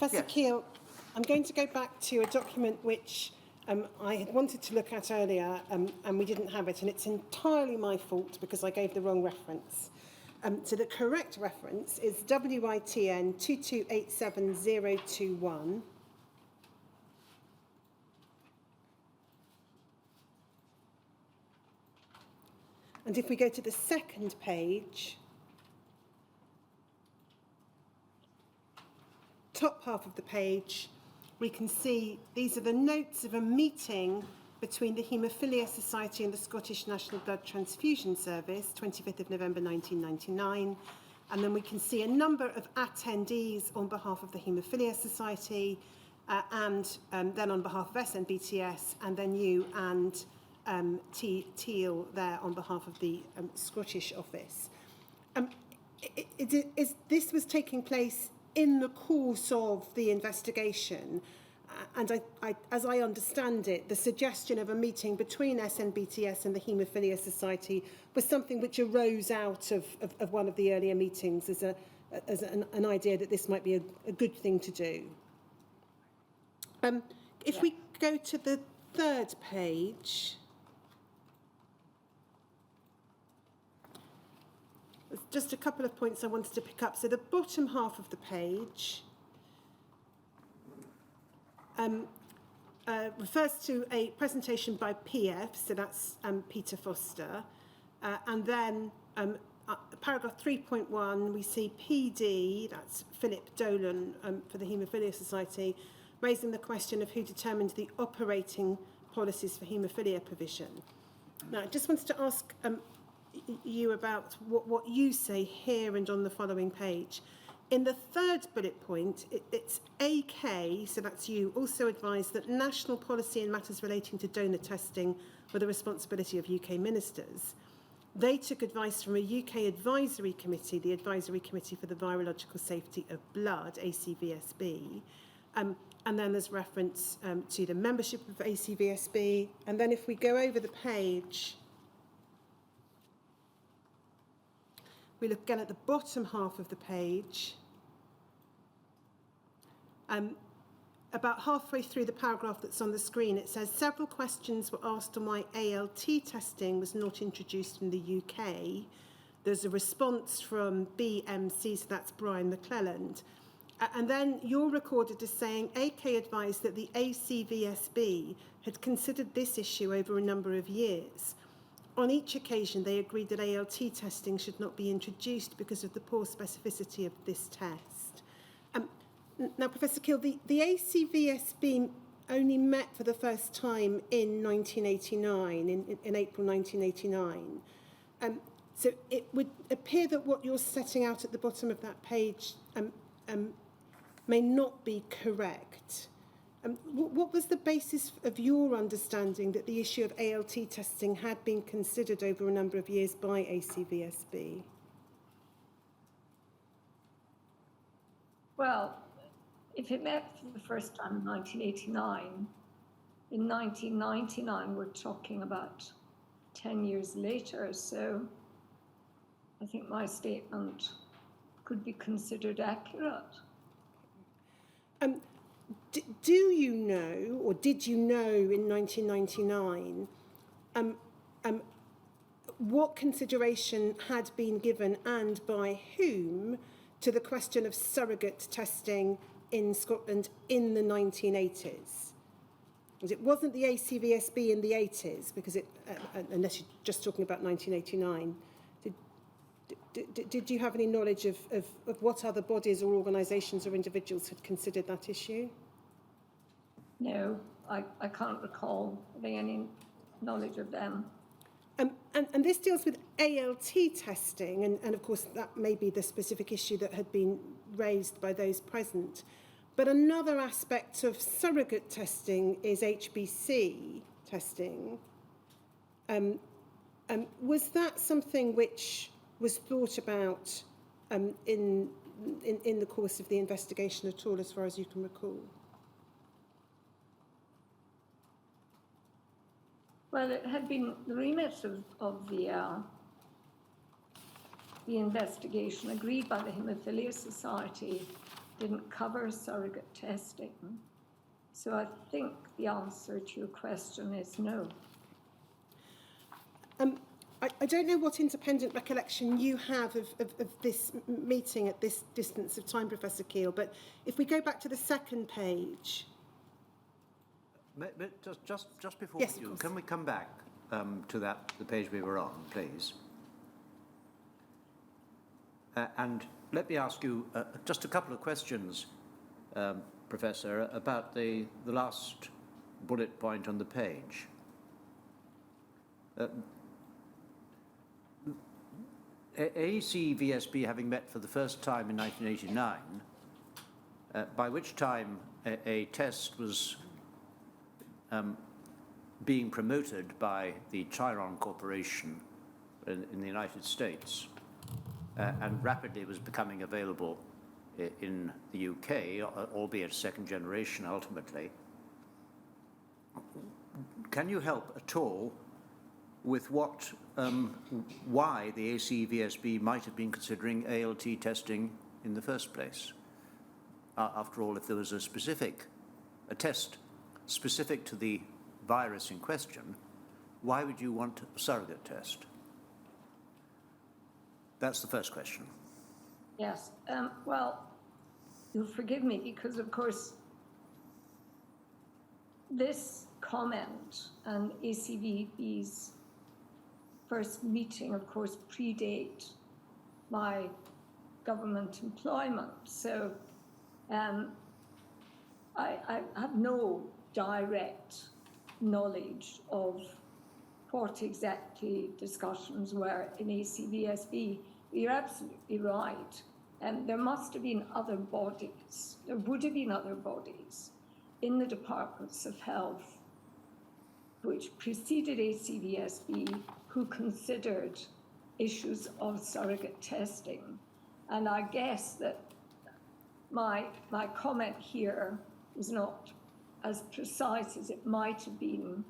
Professor Keel, I'm going to go back to a document which I had wanted to look at earlier and we didn't have it, and it's entirely my fault because I gave the wrong reference. So the correct reference is WITN 2287021. And if we go to the second page, top half of the page, we can see these are the notes of a meeting between the Hemophilia Society and the Scottish National Blood Transfusion Service, 25th of November 1999. And then we can see a number of attendees on behalf of the Hemophilia Society and then on behalf of SNBTS, and then you and Keel there on behalf of the Scottish office. This was taking place in the course of the investigation, and as I understand it, the suggestion of a meeting between SNBTS and the Hemophilia Society was something which arose out of one of the earlier meetings as an idea that this might be a good thing to do. If we go to the third page, there's just a couple of points I wanted to pick up. So the bottom half of the page refers to a presentation by PF, so that's Peter Foster, and then paragraph 3.1, we see PD, that's Philip Dolan for the Haemophilia Society, raising the question of who determined the operating policies for haemophilia provision. Now, I just wanted to ask you about what you say here and on the following page. In the third bullet point, it's AK, so that's you, also advised that national policy in matters relating to donor testing were the responsibility of UK ministers. They took advice from a UK advisory committee, the Advisory Committee for the Virological Safety of Blood, ACVSB, and then there's reference to the membership of ACVSB. And then if we go over the page, we look again at the bottom half of the page. About halfway through the paragraph that's on the screen, it says several questions were asked on why ALT testing was not introduced in the UK. There's a response from BMC, so that's Brian McClelland. And then you're recorded as saying AK advised that the ACVSB had considered this issue over a number of years. On each occasion, they agreed that ALT testing should not be introduced because of the poor specificity of this test. Now, Professor Keel, the ACVSB only met for the first time in 1989, in April 1989. So it would appear that what you're setting out at the bottom of that page may not be correct. What was the basis of your understanding that the issue of ALT testing had been considered over a number of years by ACVSB? Well, if it met for the first time in 1989, in 1999 we're talking about 10 years later, so I think my statement could be considered accurate. Do you know, or did you know in 1999, what consideration had been given and by whom to the question of surrogate testing in Scotland in the 1980s? Because it wasn't the ACVSB in the 80s, because unless you're just talking about 1989. Did you have any knowledge of what other bodies or organisations or individuals had considered that issue? No, I can't recall having any knowledge of them. And this deals with ALT testing, and of course that may be the specific issue that had been raised by those present. But another aspect of surrogate testing is HBC testing. Was that something which was thought about in the course of the investigation at all, as far as you can recall? Well, it had been the remit of the investigation agreed by the Hemophilia Society didn't cover surrogate testing. So I think the answer to your question is no. I don't know what independent recollection you have of this meeting at this distance of time, Professor Keel, but if we go back to the second page. But just before Yes, we do, can we come back to the page we were on, please? And let me ask you just a couple of questions, Professor, about the last bullet point on the page. ACVSB having met for the first time in 1989, by which time a test was being promoted by the Chiron Corporation in the United States, and rapidly was becoming available in the UK, albeit second generation ultimately. Can you help at all with what, why the ACVSB might have been considering ALT testing in the first place? After all, if there was a test specific to the virus in question, why would you want a surrogate test? That's the first question. Yes. Well, you'll forgive me because, of course, this comment and ACVB's first meeting, of course, predate my government employment. So I have no direct knowledge of what exactly discussions were in ACVSB. You're absolutely right. There must have been other bodies, there would have been other bodies in the departments of health which preceded ACVSB who considered issues of surrogate testing. And I guess that my comment here was not as precise as it might have been.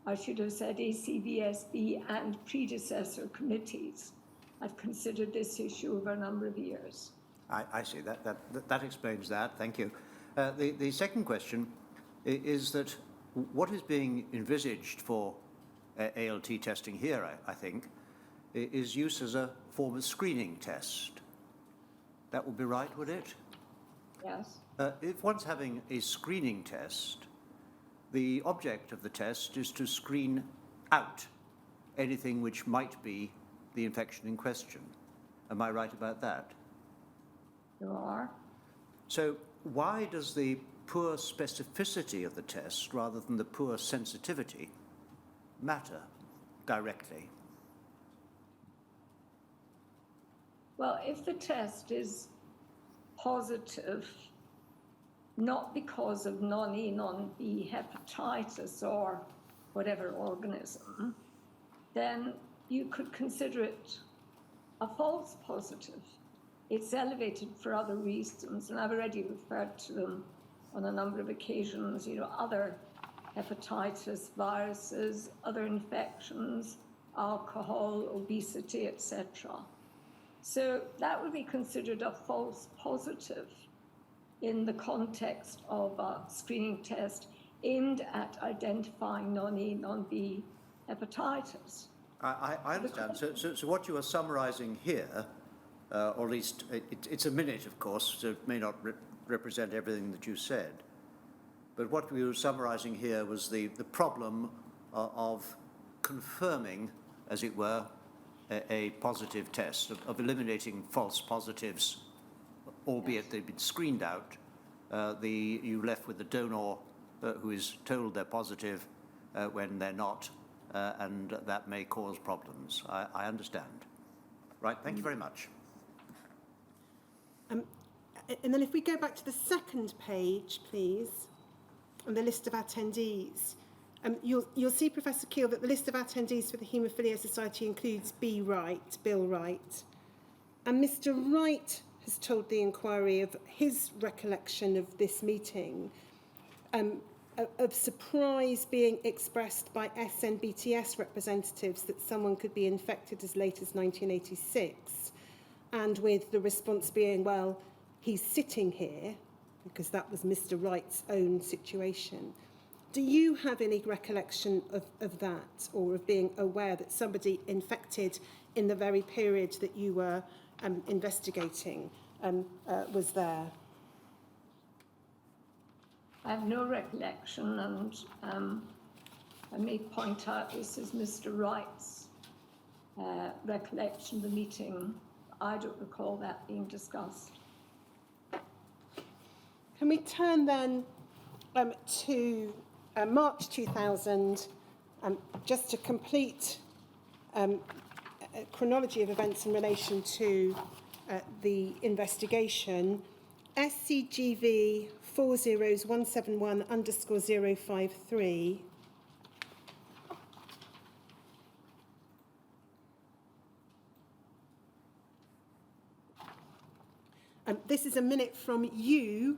I should have said ACVSB and predecessor committees have considered this issue over a number of years. I see. That explains that. Thank you. The second question is that what is being envisaged for ALT testing here, I think, is use as a form of screening test. That would be right, would it? Yes. If one's having a screening test, the object of the test is to screen out anything which might be the infection in question. Am I right about that? You are. So why does the poor specificity of the test rather than the poor sensitivity matter directly? Well, if the test is positive, not because of non-E, non-B hepatitis or whatever organism, then you could consider it a false positive. It's elevated for other reasons, and I've already referred to them on a number of occasions, other hepatitis viruses, other infections, alcohol, obesity, etc. So that would be considered a false positive in the context of a screening test aimed at identifying non-E, non-B hepatitis. I understand. So what you are summarising here, or at least it's a minute, of course, so it may not represent everything that you said, but what we were summarising here was the problem of confirming, as it were, a positive test, of eliminating false positives, albeit they've been screened out. You left with the donor who is told they're positive when they're not, and that may cause problems. I understand. Right, thank you very much. And then if we go back to the second page, please, on the list of attendees, you'll see, Professor Keel, that the list of attendees for the Hemophilia Society includes Bill Wright. And Mr. Wright has told the inquiry of his recollection of this meeting, of surprise being expressed by SNBTS representatives that someone could be infected as late as 1986, and with the response being, well, he's sitting here, because that was Mr. Wright's own situation. Do you have any recollection of that, or of being aware that somebody infected in the very period that you were investigating was there? I have no recollection, and I may point out this is Mr. Wright's recollection of the meeting. I don't recall that being discussed. Can we turn then to March 2000, just to complete a chronology of events in relation to the investigation. SCGV 40171_053. This is a minute from you,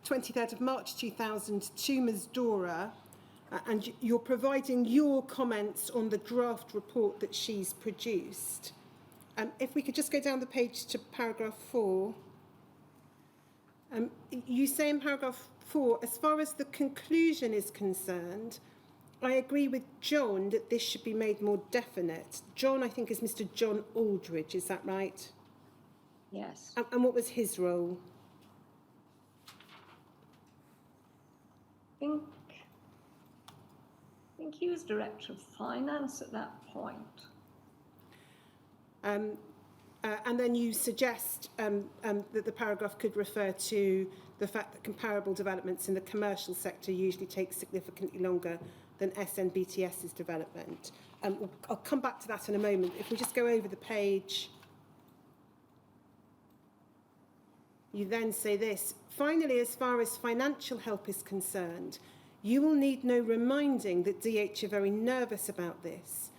23rd of March 2000, to Ms. Dora, and you're providing your comments on the draft report that she's produced. If we could just go down the page to paragraph 4. You say in paragraph 4, as far as the conclusion is concerned, I agree with John that this should be made more definite. John, I think, is Mr. John Aldridge, is that right? Yes. And what was his role? I think he was Director of Finance at that point. And then you suggest that the paragraph could refer to the fact that comparable developments in the commercial sector usually take significantly longer than SNBTS's development. I'll come back to that in a moment. If we just go over the page, you then say this: finally, as far as financial help is concerned, you will need no reminding that DH are very nervous about this.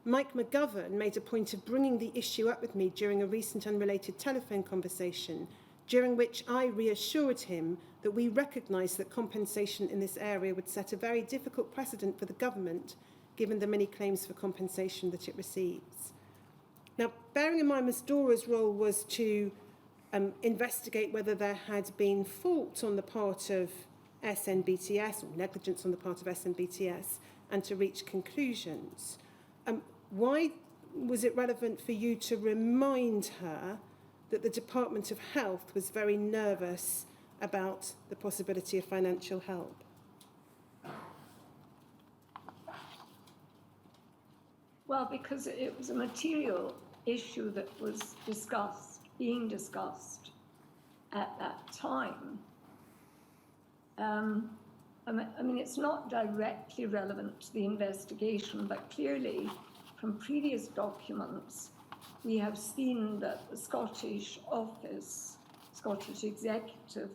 Mike McGovern made a point of bringing the issue up with me during a recent unrelated telephone conversation, during which I reassured him that we recognise that compensation in this area would set a very difficult precedent for the government, given the many claims for compensation that it receives. Now, bearing in mind Ms. Dora's role was to investigate whether there had been fault on the part of SNBTS, or negligence on the part of SNBTS, and to reach conclusions. Why was it relevant for you to remind her that the Department of Health was very nervous about the possibility of financial help? Well, because it was a material issue that was being discussed at that time. I mean, it's not directly relevant to the investigation, but clearly from previous documents, we have seen that the Scottish office, Scottish Executive,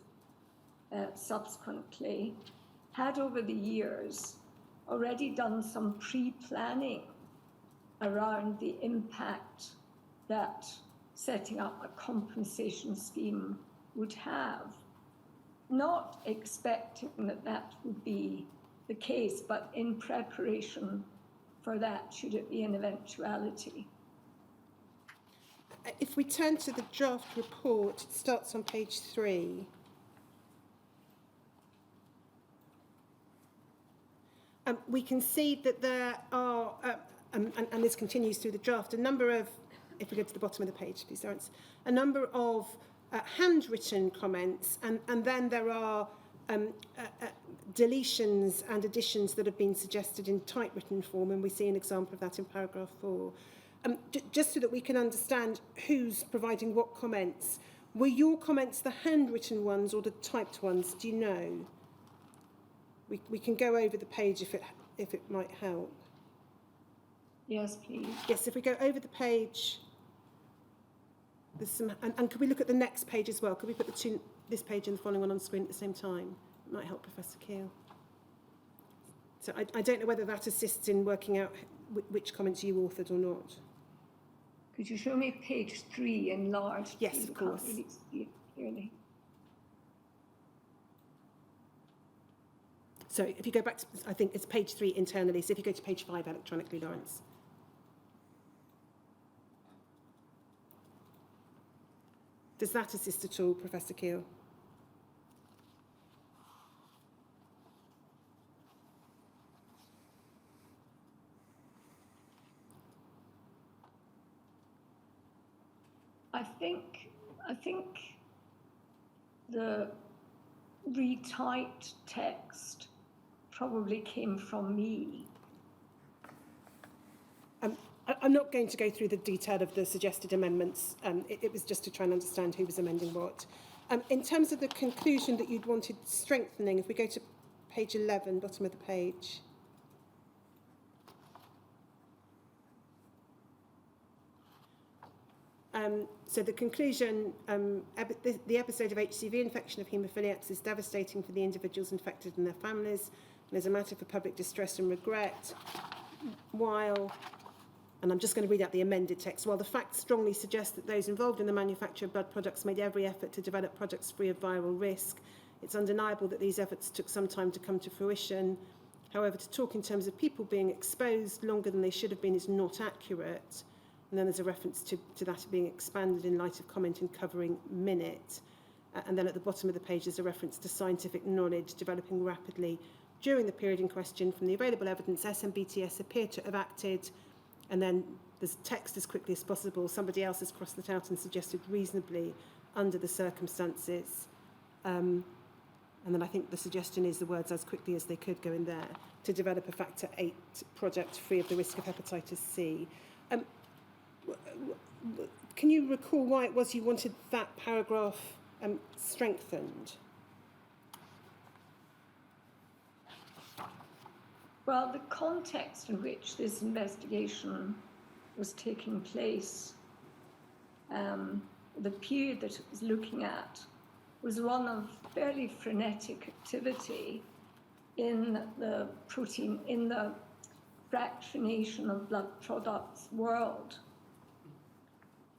subsequently had over the years already done some pre-planning around the impact that setting up a compensation scheme would have, not expecting that that would be the case, but in preparation for that, should it be an eventuality. If we turn to the draft report, it starts on page 3. We can see that there are, and this continues through the draft, a number of, if we go to the bottom of the page, please, Lawrence, a number of handwritten comments, and then there are deletions and additions that have been suggested in typewritten form, and we see an example of that in paragraph 4. Just so that we can understand who's providing what comments, were your comments the handwritten ones or the typed ones? Do you know? We can go over the page if it might help. Yes, please. Yes, if we go over the page, there's some, and could we look at the next page as well? Could we put this page and the following one on screen at the same time? It might help Professor Keel. So I don't know whether that assists in working out which comments you authored or not. Could you show me page 3 enlarged? Yes, please? of course. I can't really see it clearly. So if you go back to, I think it's page 3 internally, so if you go to page 5 electronically, Lawrence. Does that assist at all, Professor Keel? I think the retyped text probably came from me. I'm not going to go through the detail of the suggested amendments. It was just to try and understand who was amending what. In terms of the conclusion that you'd wanted strengthening, if we go to page 11, bottom of the page. So the conclusion, the episode of HCV infection of haemophiliacs is devastating for the individuals infected and their families, and is a matter for public distress and regret. While, and I'm just going to read out the amended text, while the facts strongly suggest that those involved in the manufacture of blood products made every effort to develop products free of viral risk, it's undeniable that these efforts took some time to come to fruition. However, to talk in terms of people being exposed longer than they should have been is not accurate. And then there's a reference to that being expanded in light of comment and covering minute. And then at the bottom of the page, there's a reference to scientific knowledge developing rapidly during the period in question. From the available evidence, SMBTS appear to have acted, and then there's text as quickly as possible. Somebody else has crossed that out and suggested reasonably under the circumstances. And then I think the suggestion is the words as quickly as they could go in there to develop a factor 8 product free of the risk of hepatitis C. Can you recall why it was you wanted that paragraph strengthened? Well, the context in which this investigation was taking place, the period that it was looking at, was one of fairly frenetic activity in the protein, in the fractionation of blood products world.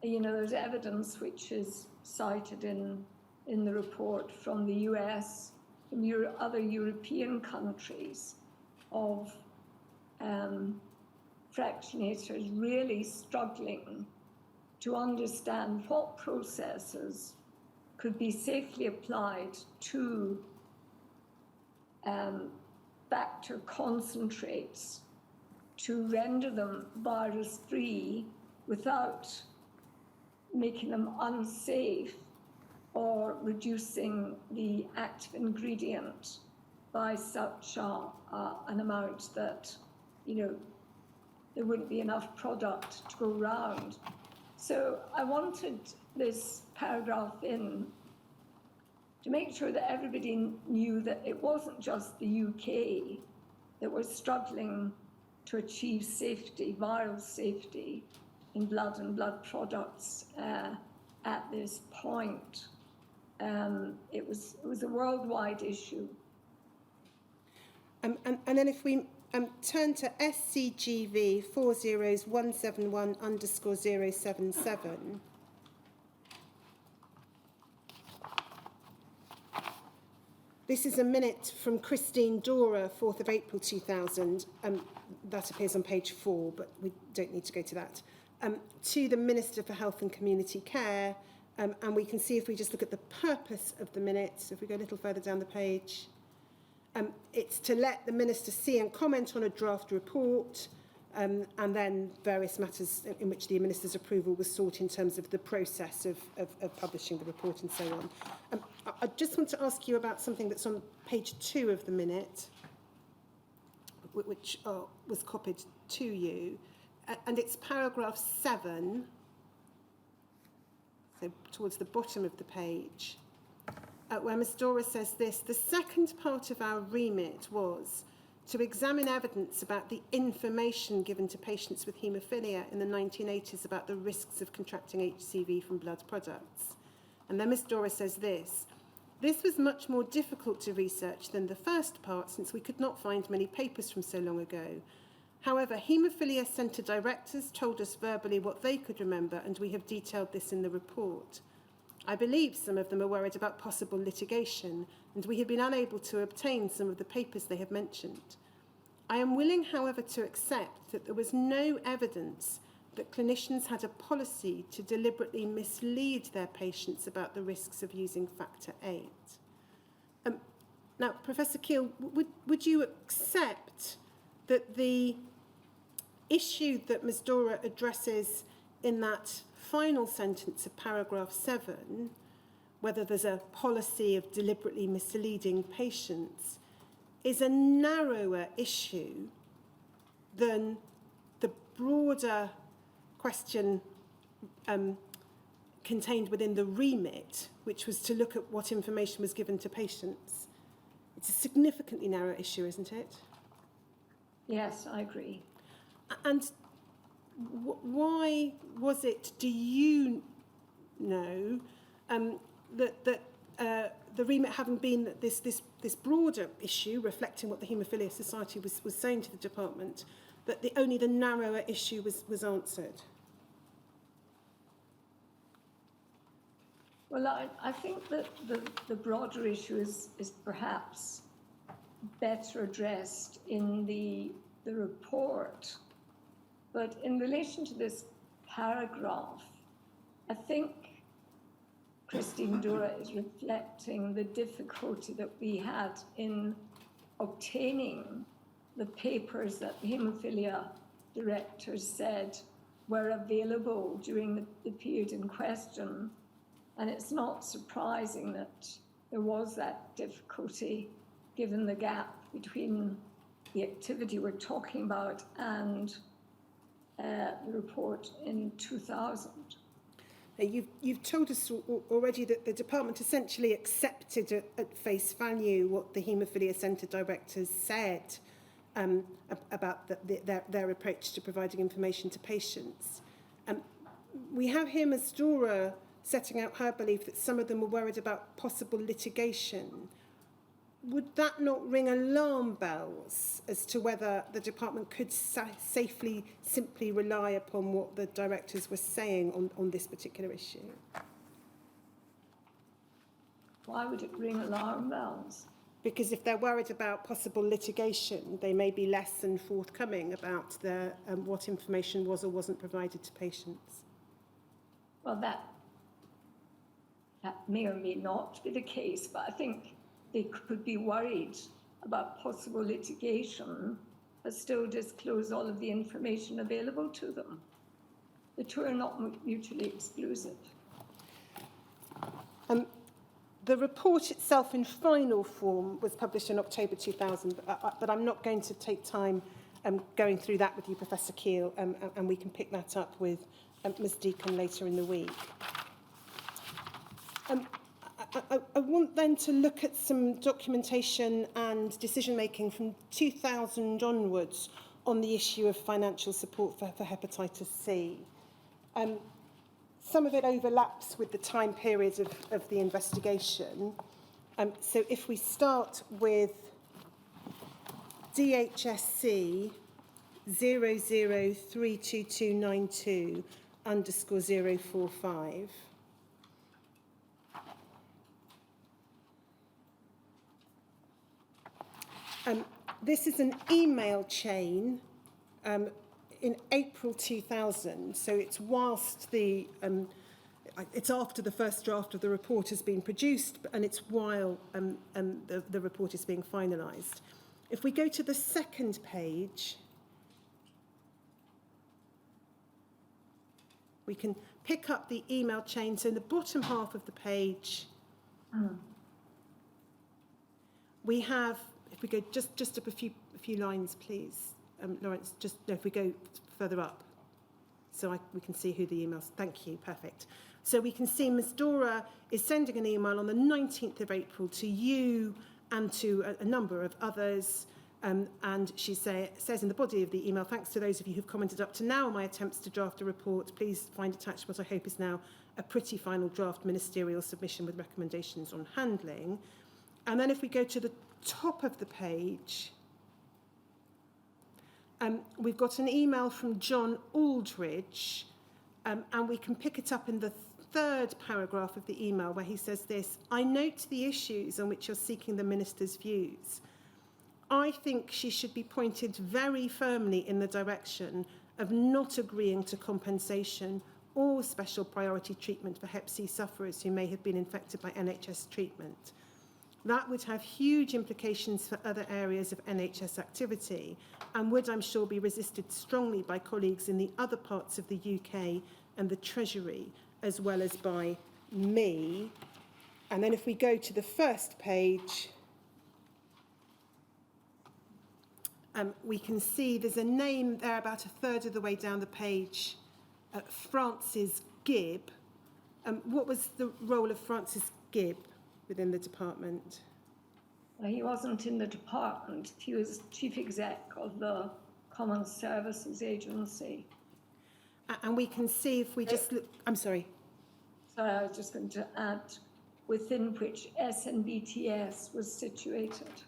You know, there's evidence which is cited in the report from the US, from other European countries, of fractionators really struggling to understand what processes could be safely applied to factor concentrates to render them virus-free without making them unsafe or reducing the active ingredient by such an amount that, you know, there wouldn't be enough product to go round. So I wanted this paragraph in to make sure that everybody knew that it wasn't just the UK that was struggling to achieve safety, viral safety in blood and blood products at this point. It was a worldwide issue. And then if we turn to SCGV 40171_077. This is a minute from Christine Dora, 4th of April 2000. That appears on page 4, but we don't need to go to that. To the Minister for Health and Community Care, and we can see if we just look at the purpose of the minute, so if we go a little further down the page, it's to let the Minister see and comment on a draft report, and then various matters in which the Minister's approval was sought in terms of the process of publishing the report and so on. I just want to ask you about something that's on page 2 of the minute, which was copied to you, and it's paragraph 7, so towards the bottom of the page, where Ms. Dora says this: the second part of our remit was to examine evidence about the information given to patients with haemophilia in the 1980s about the risks of contracting HCV from blood products. And then Ms. Dora says this: this was much more difficult to research than the first part, since we could not find many papers from so long ago. However, Haemophilia Centre directors told us verbally what they could remember, and we have detailed this in the report. I believe some of them are worried about possible litigation, and we have been unable to obtain some of the papers they have mentioned. I am willing, however, to accept that there was no evidence that clinicians had a policy to deliberately mislead their patients about the risks of using factor VIII. Now, Professor Keel, would you accept that the issue that Ms. Dora addresses in that final sentence of paragraph 7, whether there's a policy of deliberately misleading patients, is a narrower issue than the broader question contained within the remit, which was to look at what information was given to patients? It's a significantly narrow issue, isn't it? Yes, I agree. And why was it, do you know, that the remit having been this broader issue, reflecting what the Hemophilia Society was saying to the department, that only the narrower issue was answered? Well, I think that the broader issue is perhaps better addressed in the report. But in relation to this paragraph, I think Christine Dora is reflecting the difficulty that we had in obtaining the papers that the haemophilia directors said were available during the period in question. And it's not surprising that there was that difficulty given the gap between the activity we're talking about and the report in 2000. You've told us already that the department essentially accepted at face value what the Haemophilia Centre directors said about their approach to providing information to patients. We have here Ms. Dora setting out her belief that some of them were worried about possible litigation. Would that not ring alarm bells as to whether the department could safely simply rely upon what the directors were saying on this particular issue? Why would it ring alarm bells? Because if they're worried about possible litigation, they may be less than forthcoming about what information was or wasn't provided to patients. Well, that may or may not be the case, but I think they could be worried about possible litigation, but still disclose all of the information available to them. The two are not mutually exclusive. The report itself in final form was published in October 2000, but I'm not going to take time going through that with you, Professor Keel, and we can pick that up with Ms. Deacon later in the week. I want then to look at some documentation and decision-making from 2000 onwards on the issue of financial support for hepatitis C. Some of it overlaps with the time period of the investigation. So if we start with DHSC 00322292_045. This is an email chain in April 2000, so it's whilst it's after the first draft of the report has been produced, and it's while the report is being finalised. If we go to the second page, we can pick up the email chain. So in the bottom half of the page, we have, if we go just up a few lines, please, Lawrence, if we go further up, so we can see who the emails. Thank you, perfect. So we can see Ms. Dora is sending an email on the 19th of April to you and to a number of others, and she says in the body of the email, thanks to those of you who've commented up to now on my attempts to draft a report. Please find attached what I hope is now a pretty final draft ministerial submission with recommendations on handling. And then if we go to the top of the page, we've got an email from John Aldridge, and we can pick it up in the third paragraph of the email where he says this: I note the issues on which you're seeking the minister's views. I think she should be pointed very firmly in the direction of not agreeing to compensation or special priority treatment for Hep C sufferers who may have been infected by NHS treatment. That would have huge implications for other areas of NHS activity and would, I'm sure, be resisted strongly by colleagues in the other parts of the UK and the Treasury, as well as by me. And then if we go to the first page, we can see there's a name there about a third of the way down the page, Francis Gibb. What was the role of Francis Gibb within the department? He wasn't in the department. He was chief exec of the Common Services Agency. And we can see if we just look, I'm sorry. Sorry, I was just going to add, within which SNBTS was situated.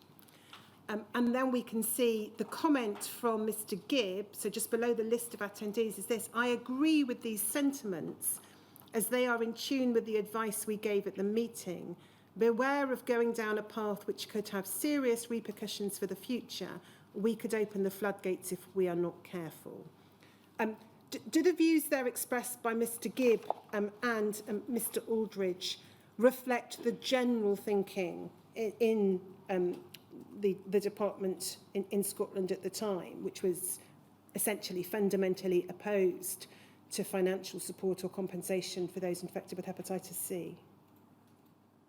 And then we can see the comment from Mr. Gibb, so just below the list of attendees is this: I agree with these sentiments as they are in tune with the advice we gave at the meeting. Beware of going down a path which could have serious repercussions for the future. We could open the floodgates if we are not careful. Do the views there expressed by Mr. Gibb and Mr. Aldridge reflect the general thinking in the department in Scotland at the time, which was essentially fundamentally opposed to financial support or compensation for those infected with hepatitis C?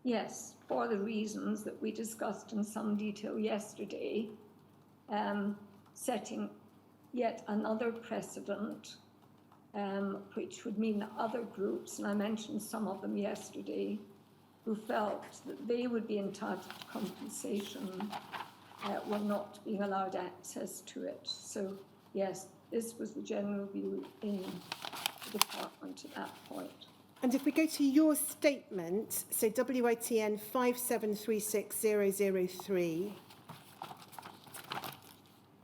Yes, for the reasons that we discussed in some detail yesterday, setting yet another precedent, which would mean that other groups, and I mentioned some of them yesterday, who felt that they would be entitled to compensation, were not being allowed access to it. So yes, this was the general view in the department at that point. And if we go to your statement, so WITN 5736003,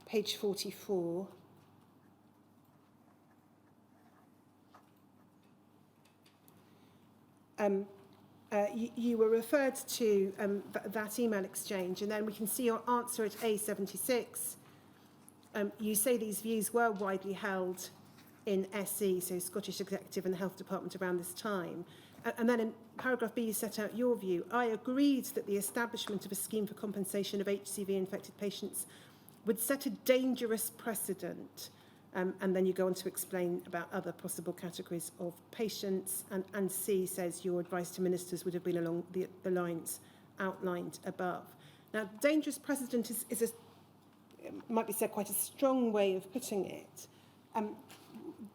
page 44, you were referred to that email exchange, and then we can see your answer at A76. You say these views were widely held in SE, so Scottish Executive and the Health Department around this time. And then in paragraph B, you set out your view. I agreed that the establishment of a scheme for compensation of HCV-infected patients would set a dangerous precedent. And then you go on to explain about other possible categories of patients. And C says your advice to ministers would have been along the lines outlined above. Now, dangerous precedent is it might be said, quite a strong way of putting it.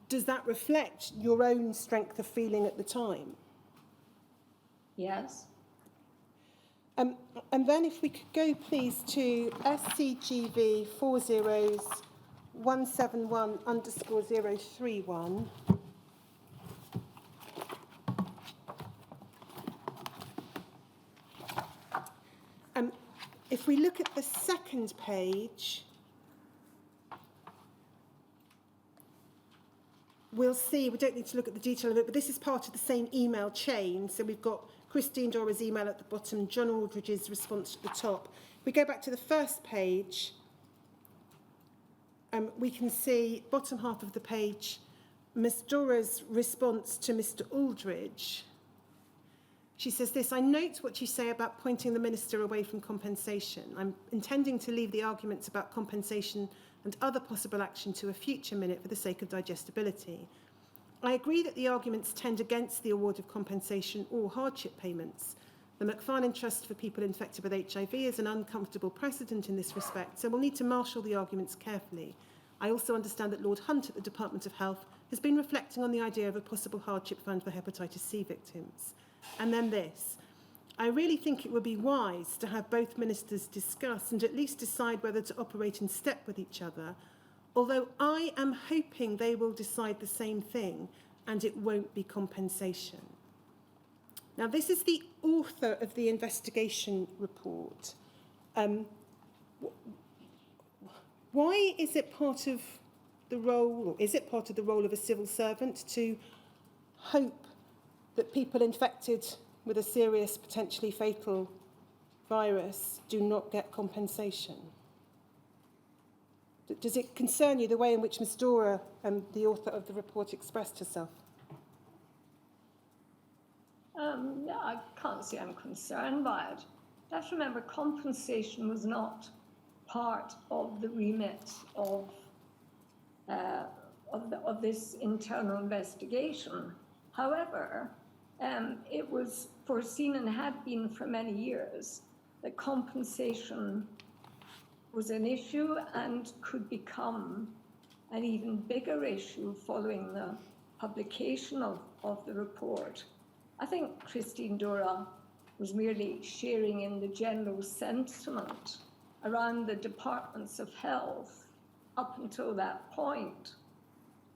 Does that reflect your own strength of feeling at the time? Yes. And then if we could go, please, to SCGV 40171_031. If we look at the second page, we'll see, we don't need to look at the detail of it, but this is part of the same email chain. So we've got Christine Dora's email at the bottom, John Aldridge's response at the top. If we go back to the first page, we can see, bottom half of the page, Ms. Dora's response to Mr. Aldridge. She says this: I note what you say about pointing the minister away from compensation. I'm intending to leave the arguments about compensation and other possible action to a future minute for the sake of digestibility. I agree that the arguments tend against the award of compensation or hardship payments. The Macfarlane Trust for People Infected with HIV is an uncomfortable precedent in this respect, so we'll need to marshal the arguments carefully. I also understand that Lord Hunt at the Department of Health has been reflecting on the idea of a possible hardship fund for hepatitis C victims. And then this: I really think it would be wise to have both ministers discuss and at least decide whether to operate in step with each other, although I am hoping they will decide the same thing and it won't be compensation. Now, this is the author of the investigation report. Why is it part of the role, or is it part of the role of a civil servant to hope that people infected with a serious, potentially fatal virus do not get compensation? Does it concern you the way in which Ms Dora, the author of the report, expressed herself? Yeah, I can't say I'm concerned by it. You have to remember, compensation was not part of the remit of this internal investigation. However, it was foreseen and had been for many years that compensation was an issue and could become an even bigger issue following the publication of the report. I think Christine Dora was merely sharing in the general sentiment around the departments of health up until that point,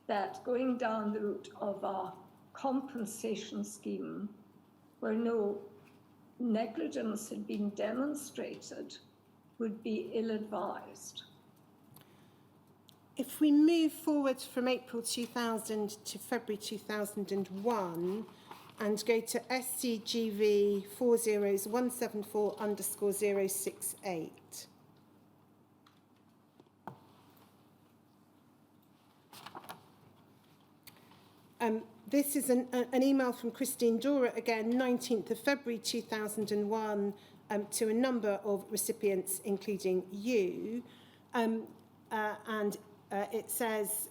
that going down the route of a compensation scheme where no negligence had been demonstrated would be ill-advised. If we move forward from April 2000 to February 2001 and go to SCGV 40174_068. This is an email from Christine Dora, again, 19th of February 2001, to a number of recipients, including you. It says,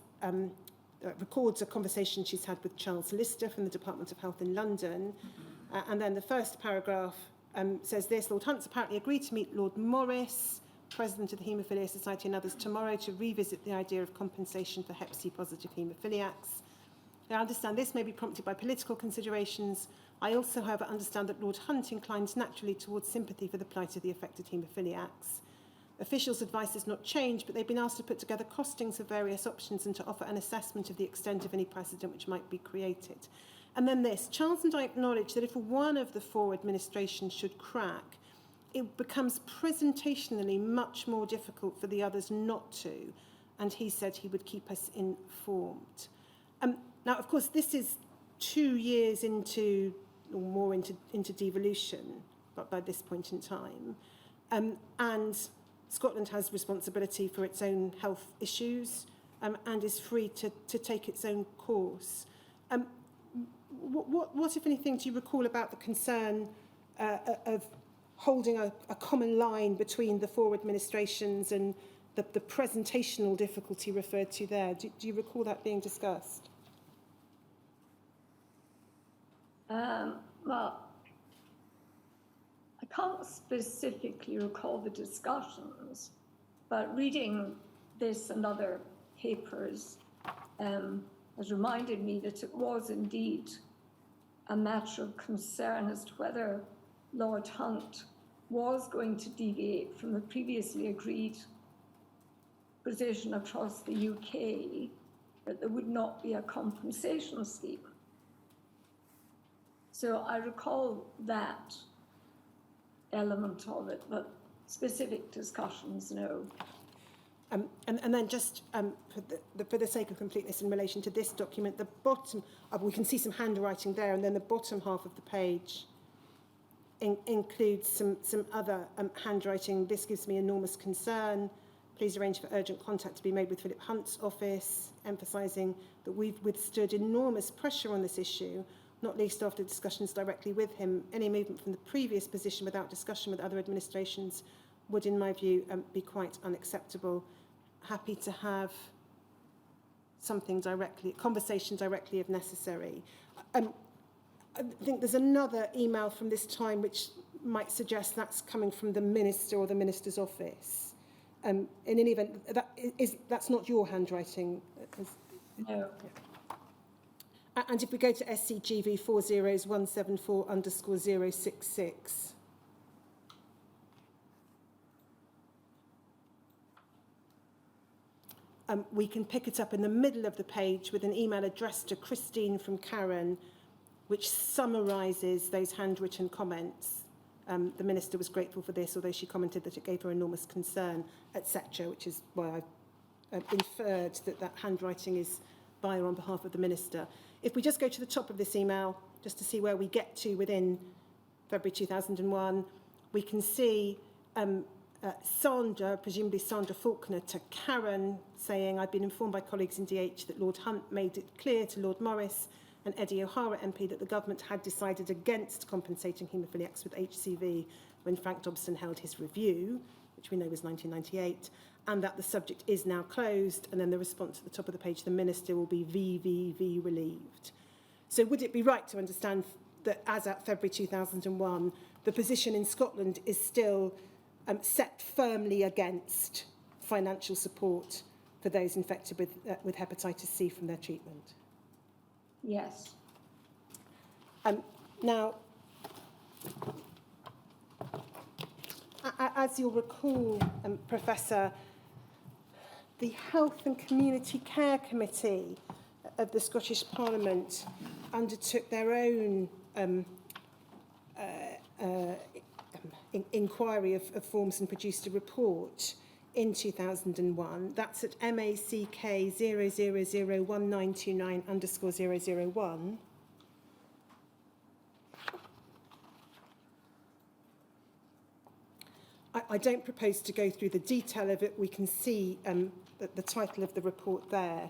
records a conversation she's had with Charles Lister from the Department of Health in London. And then the first paragraph says this: Lord Hunt's apparently agreed to meet Lord Morris, President of the Hemophilia Society, and others tomorrow to revisit the idea of compensation for Hep C positive haemophiliacs. I understand this may be prompted by political considerations. I also, however, understand that Lord Hunt inclines naturally towards sympathy for the plight of the affected haemophiliacs. Officials' advice has not changed, but they've been asked to put together costings of various options and to offer an assessment of the extent of any precedent which might be created. And then this: Charles and I acknowledge that if one of the four administrations should crack, it becomes presentationally much more difficult for the others not to, and he said he would keep us informed. Now, of course, this is 2 years into, or more into devolution, but by this point in time. And Scotland has responsibility for its own health issues and is free to take its own course. What, if anything, do you recall about the concern of holding a common line between the four administrations and the presentational difficulty referred to there? Do you recall that being discussed? Well, I can't specifically recall the discussions, but reading this and other papers has reminded me that it was indeed a matter of concern as to whether Lord Hunt was going to deviate from the previously agreed position across the UK that there would not be a compensation scheme. So I recall that element of it, but specific discussions, no. And then just for the sake of completeness in relation to this document, the bottom, we can see some handwriting there, and then the bottom half of the page includes some other handwriting. This gives me enormous concern. Please arrange for urgent contact to be made with Philip Hunt's office, emphasising that we've withstood enormous pressure on this issue, not least after discussions directly with him. Any movement from the previous position without discussion with other administrations would, in my view, be quite unacceptable. Happy to have something directly, conversation directly if necessary. I think there's another email from this time which might suggest that's coming from the minister or the minister's office. In any event, that's not your handwriting. No. And if we go to SCGV 40174_066. We can pick it up in the middle of the page with an email addressed to Christine from Karen, which summarises those handwritten comments. The minister was grateful for this, although she commented that it gave her enormous concern, etc., which is why I've inferred that handwriting is by or on behalf of the minister. If we just go to the top of this email, just to see where we get to within February 2001, we can see Sandra, presumably Sandra Faulkner, to Karen, saying, I've been informed by colleagues in DH that Lord Hunt made it clear to Lord Morris and Eddie O'Hara MP that the government had decided against compensating haemophiliacs with HCV when Frank Dobson held his review, which we know was 1998, and that the subject is now closed. And then the response at the top of the page, the Minister will be VVV relieved. So would it be right to understand that as at February 2001, the position in Scotland is still set firmly against financial support for those infected with hepatitis C from their treatment? Yes. Now, as you'll recall, Professor, the Health and Community Care Committee of the Scottish Parliament undertook their own inquiry of forms and produced a report in 2001. That's at MACK 000199_001. I don't propose to go through the detail of it. We can see the title of the report there.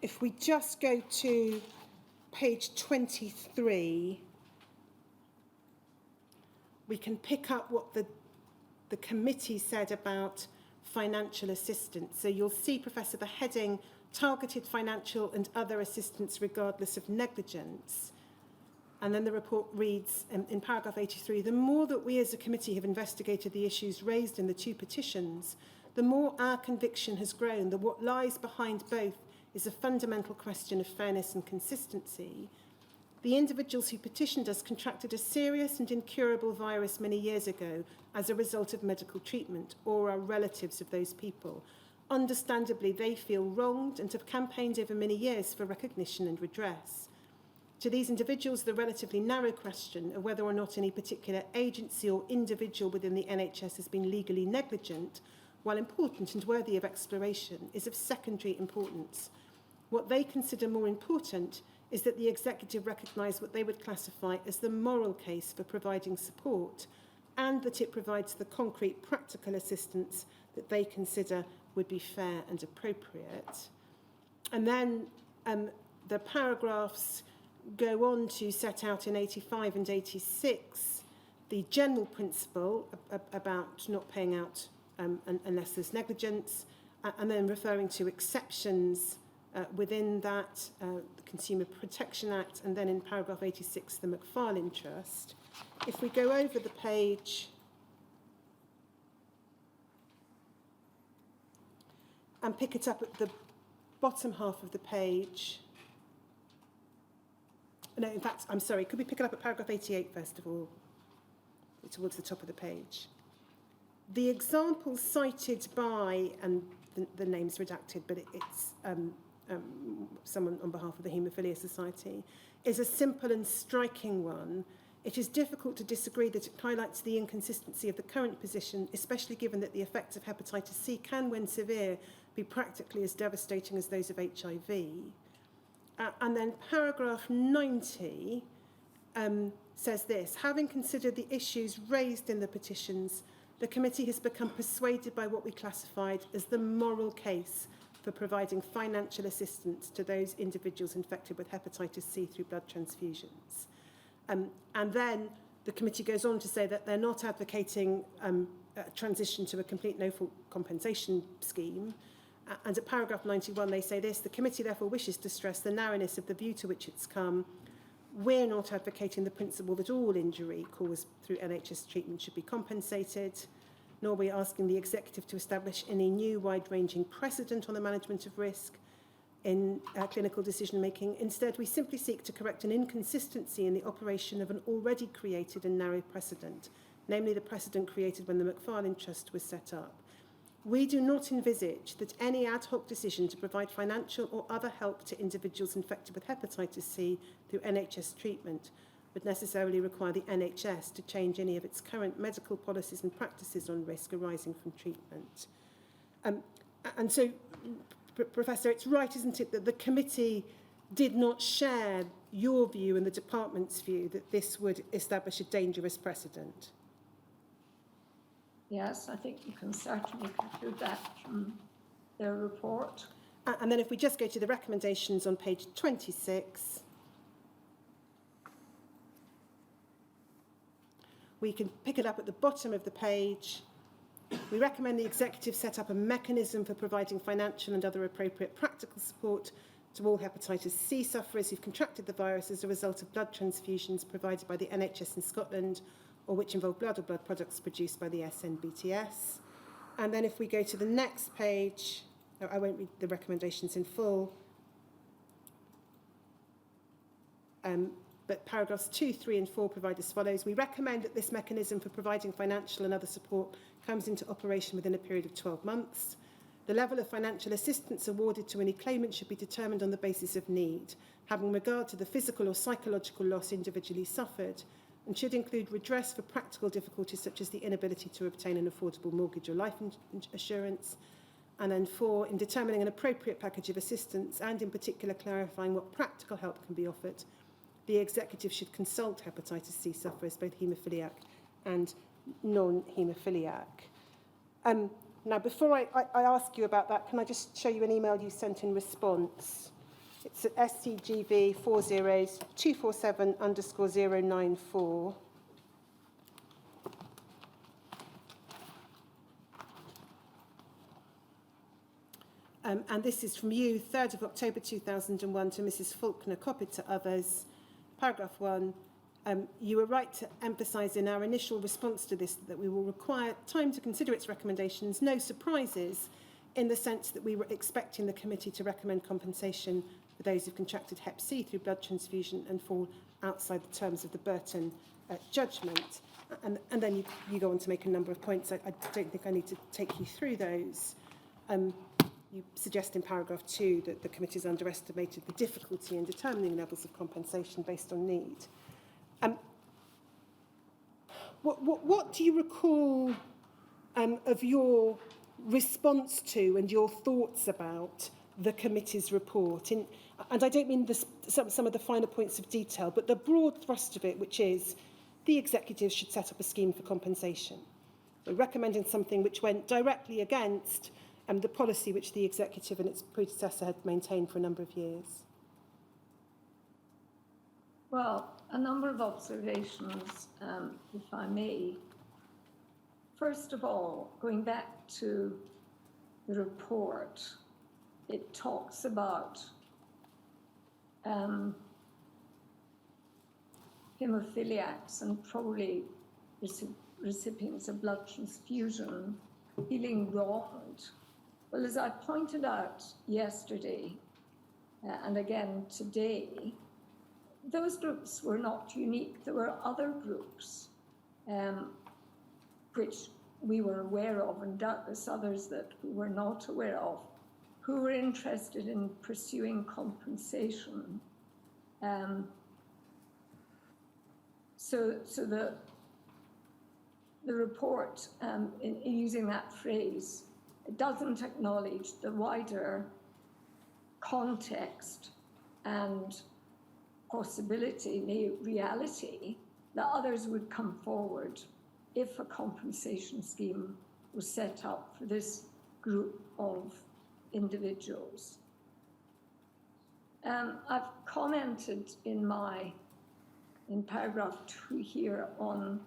If we just go to page 23, we can pick up what the committee said about financial assistance. So you'll see, Professor, the heading, targeted financial and other assistance regardless of negligence. And then the report reads, in paragraph 83, the more that we as a committee have investigated the issues raised in the two petitions, the more our conviction has grown that what lies behind both is a fundamental question of fairness and consistency. The individuals who petitioned us contracted a serious and incurable virus many years ago as a result of medical treatment, or are relatives of those people. Understandably, they feel wronged and have campaigned over many years for recognition and redress. To these individuals, the relatively narrow question of whether or not any particular agency or individual within the NHS has been legally negligent, while important and worthy of exploration, is of secondary importance. What they consider more important is that the executive recognise what they would classify as the moral case for providing support, and that it provides the concrete practical assistance that they consider would be fair and appropriate. And then the paragraphs go on to set out in 85 and 86 the general principle about not paying out unless there's negligence, and then referring to exceptions within that, the Consumer Protection Act, and then in paragraph 86, the McFarlane Trust. If we go over the page and pick it up at the bottom half of the page. No, in fact, I'm sorry, could we pick it up at paragraph 88 first of all, towards the top of the page? The example cited by, and the name's redacted, but it's someone on behalf of the Hemophilia Society, is a simple and striking one. It is difficult to disagree that it highlights the inconsistency of the current position, especially given that the effects of hepatitis C can, when severe, be practically as devastating as those of HIV. And then paragraph 90 says this: having considered the issues raised in the petitions, the committee has become persuaded by what we classified as the moral case for providing financial assistance to those individuals infected with hepatitis C through blood transfusions. And then the committee goes on to say that they're not advocating a transition to a complete no-fault compensation scheme. And at paragraph 91, they say this: the committee therefore wishes to stress the narrowness of the view to which it's come. We're not advocating the principle that all injury caused through NHS treatment should be compensated, nor are we asking the executive to establish any new wide-ranging precedent on the management of risk in clinical decision-making. Instead, we simply seek to correct an inconsistency in the operation of an already created and narrow precedent, namely the precedent created when the McFarlane Trust was set up. We do not envisage that any ad hoc decision to provide financial or other help to individuals infected with hepatitis C through NHS treatment would necessarily require the NHS to change any of its current medical policies and practices on risk arising from treatment. And so, Professor, it's right, isn't it, that the committee did not share your view and the department's view that this would establish a dangerous precedent? Yes, I think you can certainly conclude that from their report. And then if we just go to the recommendations on page 26, we can pick it up at the bottom of the page. We recommend the executive set up a mechanism for providing financial and other appropriate practical support to all hepatitis C sufferers who've contracted the virus as a result of blood transfusions provided by the NHS in Scotland or which involve blood or blood products produced by the SNBTS. And then if we go to the next page, I won't read the recommendations in full, but paragraphs 2, 3 and 4 provide as follows. We recommend that this mechanism for providing financial and other support comes into operation within a period of 12 months. The level of financial assistance awarded to any claimant should be determined on the basis of need, having regard to the physical or psychological loss individually suffered, and should include redress for practical difficulties such as the inability to obtain an affordable mortgage or life assurance. And then 4, in determining an appropriate package of assistance and in particular clarifying what practical help can be offered, the executive should consult hepatitis C sufferers, both haemophiliac and non-haemophiliac. Now, before I ask you about that, can I just show you an email you sent in response? It's at SCGV 40247_094. And this is from you, 3rd of October 2001, to Mrs. Faulkner, copied to others. Paragraph 1, you were right to emphasise in our initial response to this that we will require time to consider its recommendations, no surprises, in the sense that we were expecting the committee to recommend compensation for those who've contracted Hep C through blood transfusion and fall outside the terms of the Burton judgment. And then you go on to make a number of points. I don't think I need to take you through those. You suggest in paragraph 2 that the committee's underestimated the difficulty in determining levels of compensation based on need. What do you recall of your response to and your thoughts about the committee's report? And I don't mean some of the finer points of detail, but the broad thrust of it, which is the executive should set up a scheme for compensation. We're recommending something which went directly against the policy which the executive and its predecessor had maintained for a number of years. Well, a number of observations, if I may. First of all, going back to the report, it talks about hemophiliacs and probably recipients of blood transfusion feeling wronged. Well, as I pointed out yesterday, and again today, those groups were not unique. There were other groups which we were aware of, and doubtless others that we were not aware of, who were interested in pursuing compensation. So the report, in using that phrase, it doesn't acknowledge the wider context and possibility, the reality, that others would come forward if a compensation scheme was set up for this group of individuals. I've commented in paragraph 2 here on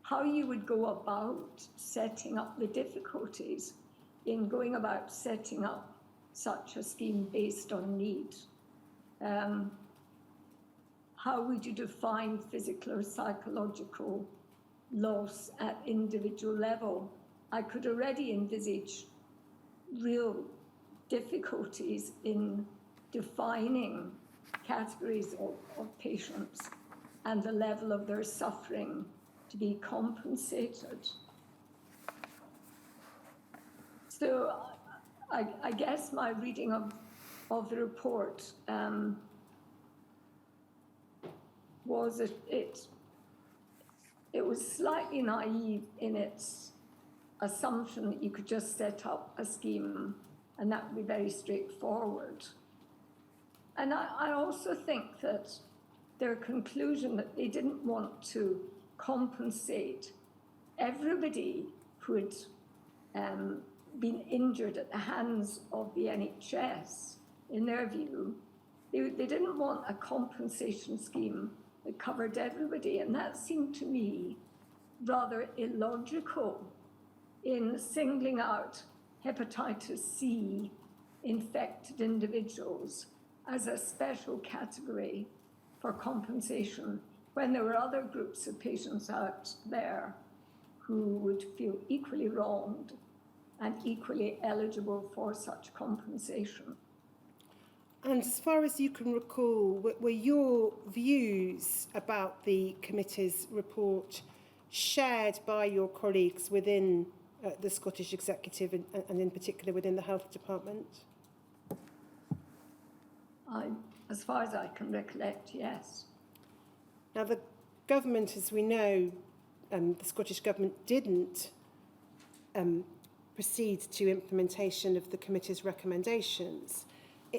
how you would go about setting up the difficulties in going about setting up such a scheme based on need. How would you define physical or psychological loss at individual level? I could already envisage real difficulties in defining categories of patients and the level of their suffering to be compensated. So I guess my reading of the report was that it was slightly naive in its assumption that you could just set up a scheme and that would be very straightforward. And I also think that their conclusion that they didn't want to compensate everybody who'd been injured at the hands of the NHS, in their view, they didn't want a compensation scheme that covered everybody, and that seemed to me rather illogical in singling out hepatitis C infected individuals as a special category for compensation when there were other groups of patients out there who would feel equally wronged and equally eligible for such compensation. And as far as you can recall, were your views about the committee's report shared by your colleagues within the Scottish Executive and in particular within the Health Department? As far as I can recollect, yes. Now, the government, as we know, the Scottish Government didn't proceed to implementation of the committee's recommendations.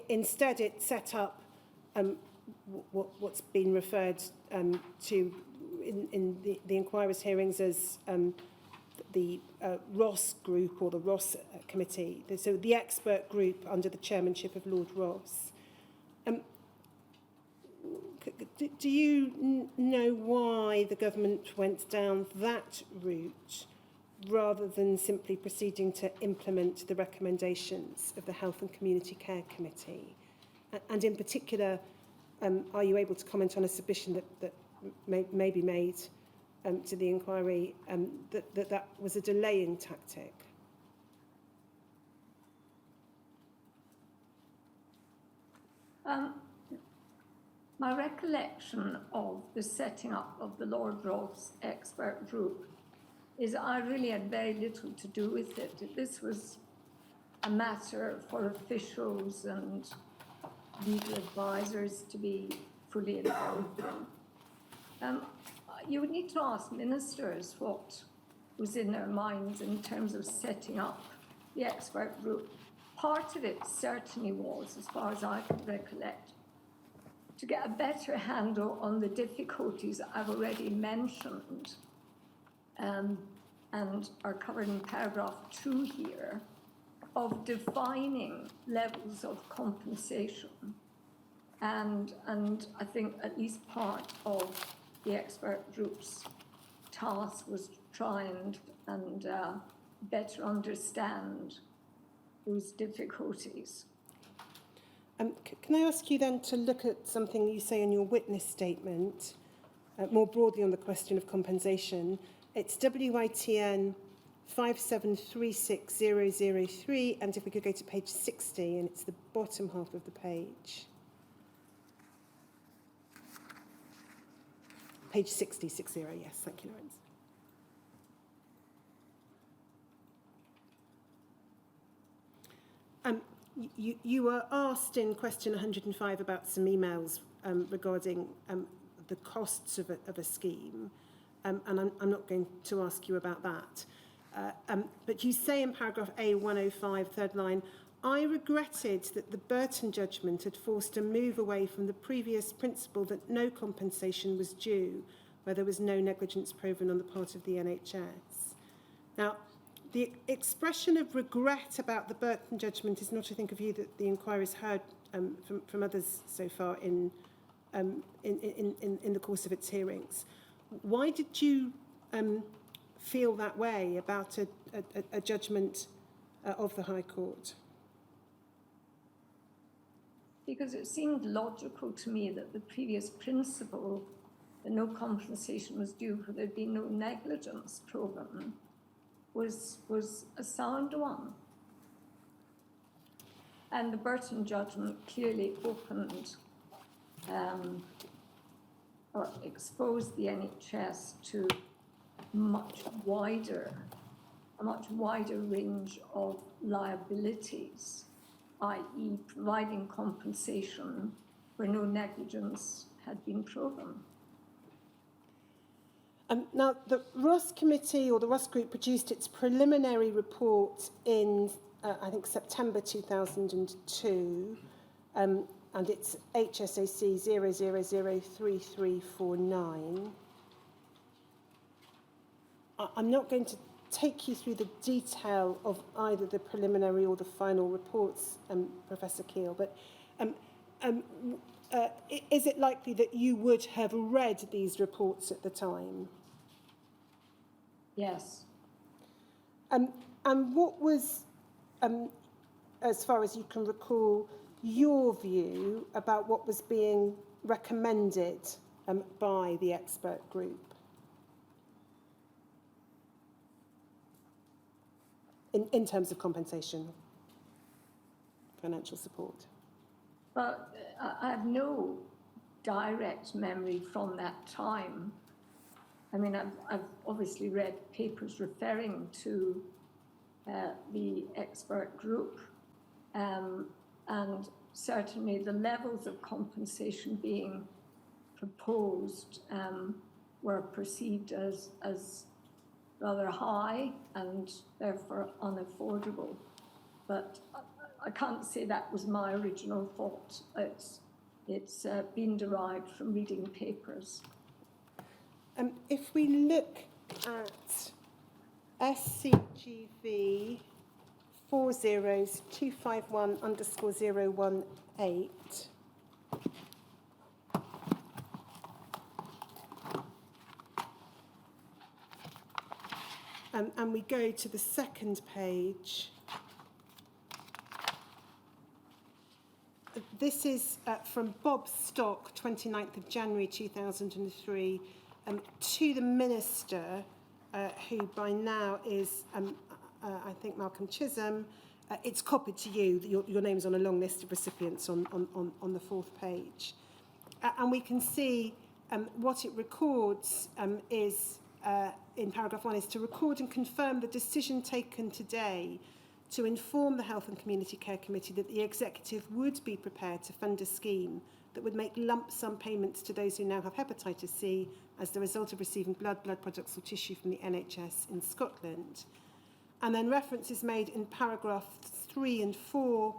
Instead, it set up what's been referred to in the inquiry's hearings as the Ross Group or the Ross Committee, so the expert group under the chairmanship of Lord Ross. Do you know why the government went down that route rather than simply proceeding to implement the recommendations of the Health and Community Care Committee? And in particular, are you able to comment on a submission that may be made to the inquiry that was a delaying tactic? My recollection of the setting up of the Lord Ross expert group is I really had very little to do with it. This was a matter for officials and legal advisors to be fully involved in. You would need to ask ministers what was in their minds in terms of setting up the expert group. Part of it certainly was, as far as I can recollect, to get a better handle on the difficulties I've already mentioned and are covered in paragraph 2 here, of defining levels of compensation. And I think at least part of the expert group's task was to try and better understand those difficulties. Can I ask you then to look at something you say in your witness statement, more broadly on the question of compensation? It's WITN 5736003, and if we could go to page 60, and it's the bottom half of the page. Page 60, yes, thank you, Lawrence. You were asked in question 105 about some emails regarding the costs of a scheme, and I'm not going to ask you about that. But you say in paragraph A105, third line, I regretted that the Burton judgment had forced a move away from the previous principle that no compensation was due where there was no negligence proven on the part of the NHS. Now, the expression of regret about the Burton judgment is not, I think, a view that the inquiry's heard from others so far in the course of its hearings. Why did you feel that way about a judgment of the High Court? Because it seemed logical to me that the previous principle that no compensation was due for there'd been no negligence proven was a sound one. And the Burton judgment clearly opened or exposed the NHS to a much wider range of liabilities, i.e. providing compensation where no negligence had been proven. Now, the Ross Committee or the Ross Group produced its preliminary report in, I think, September 2002, and it's HSAC 00003349. I'm not going to take you through the detail of either the preliminary or the final reports, Professor Keel, but is it likely that you would have read these reports at the time? Yes. And what was, as far as you can recall, your view about what was being recommended by the expert group? In terms of compensation, financial support? But I have no direct memory from that time. I mean, I've obviously read papers referring to the expert group, and certainly the levels of compensation being proposed were perceived as rather high and therefore unaffordable. But I can't say that was my original thought. It's been derived from reading papers. If we look at SCGV 400251_018, and we go to the second page, this is from Bob Stock, 29th of January 2003, to the Minister, who by now is, I think, Malcolm Chisholm. It's copied to you. Your name's on a long list of recipients on the fourth page. And we can see what it records is, in paragraph 1, is to record and confirm the decision taken today to inform the Health and Community Care Committee that the Executive would be prepared to fund a scheme that would make lump sum payments to those who now have hepatitis C as the result of receiving blood products or tissue from the NHS in Scotland. And then reference is made in paragraph 3 and 4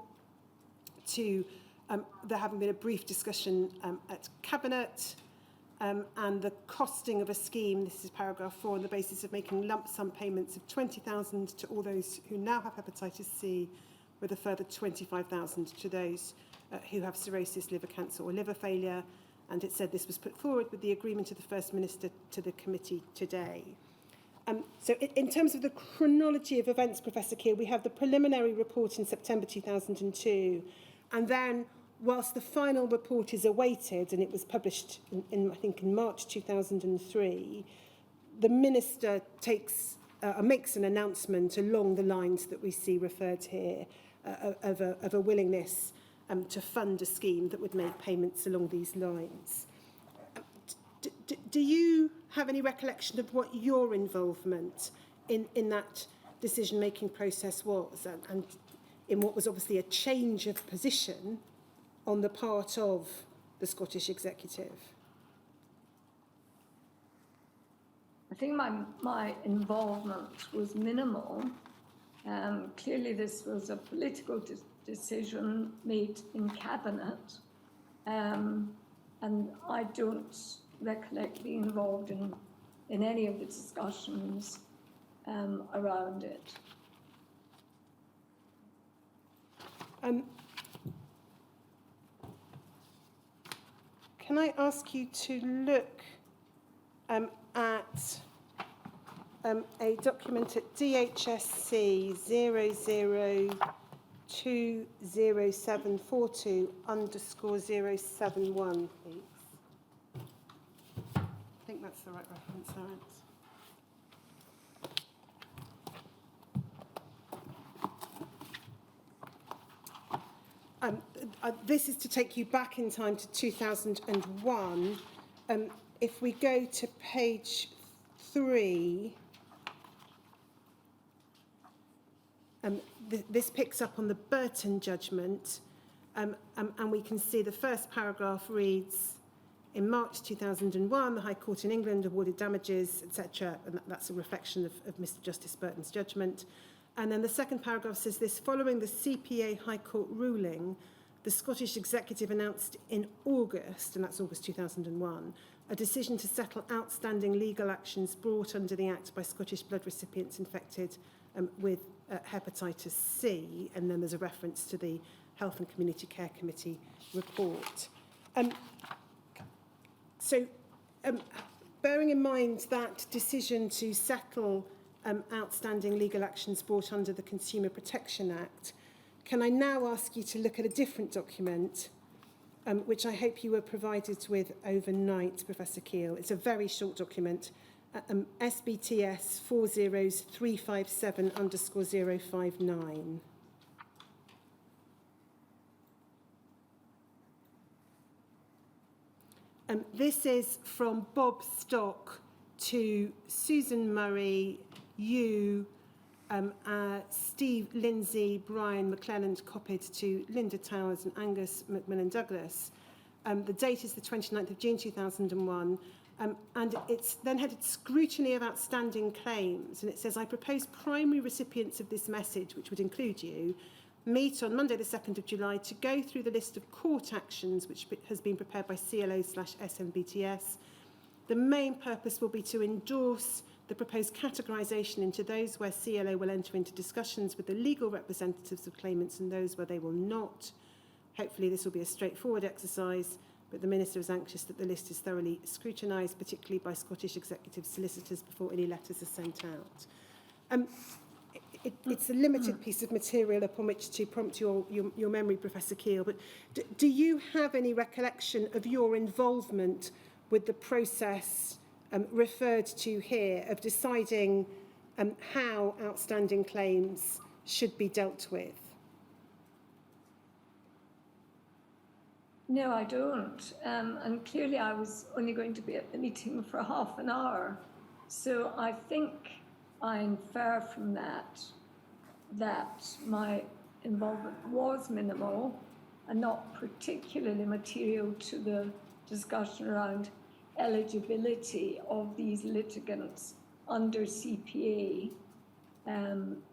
to there having been a brief discussion at Cabinet and the costing of a scheme, this is paragraph 4, on the basis of making lump sum payments of $20,000 to all those who now have hepatitis C, with a further $25,000 to those who have cirrhosis, liver cancer or liver failure. And it said this was put forward with the agreement of the First Minister to the committee today. So in terms of the chronology of events, Professor Keel, we have the preliminary report in September 2002, and then whilst the final report is awaited, and it was published I think in March 2003, the Minister makes an announcement along the lines that we see referred here of a willingness to fund a scheme that would make payments along these lines. Do you have any recollection of what your involvement in that decision-making process was, and in what was obviously a change of position on the part of the Scottish Executive? I think my involvement was minimal. Clearly this was a political decision made in Cabinet, and I don't recollect being involved in any of the discussions around it. Can I ask you to look at a document at DHSC 0020742_071, please? I think that's the right reference, Lawrence. This is to take you back in time to 2001. If we go to page 3, this picks up on the Burton judgment, and we can see the first paragraph reads, in March 2001, the High Court in England awarded damages, etc., and that's a reflection of Mr. Justice Burton's judgment. And then the second paragraph says this: following the CPA High Court ruling, the Scottish Executive announced in August, and that's August 2001, a decision to settle outstanding legal actions brought under the Act by Scottish blood recipients infected with hepatitis C, and then there's a reference to the Health and Community Care Committee report. Bearing in mind that decision to settle outstanding legal actions brought under the Consumer Protection Act, can I now ask you to look at a different document, which I hope you were provided with overnight, Professor Keel. It's a very short document, SBTS 40357_059. This is from Bob Stock to Susan Murray, you, Steve Lindsay, Brian McClelland, copied to Linda Towers and Angus Macmillan Douglas. The date is the 29th of June 2001, and it's then headed Scrutiny of Outstanding Claims, and it says, I propose primary recipients of this message, which would include you, meet on Monday the 2nd of July to go through the list of court actions which has been prepared by CLO/SMBTS. The main purpose will be to endorse the proposed categorisation into those where CLO will enter into discussions with the legal representatives of claimants and those where they will not. Hopefully this will be a straightforward exercise, but the Minister is anxious that the list is thoroughly scrutinised, particularly by Scottish Executive solicitors before any letters are sent out. It's a limited piece of material upon which to prompt your memory, Professor Keel, but do you have any recollection of your involvement with the process referred to here of deciding how outstanding claims should be dealt with? No, I don't. And clearly I was only going to be at the meeting for half an hour. So I think I infer from that my involvement was minimal and not particularly material to the discussion around eligibility of these litigants under CPA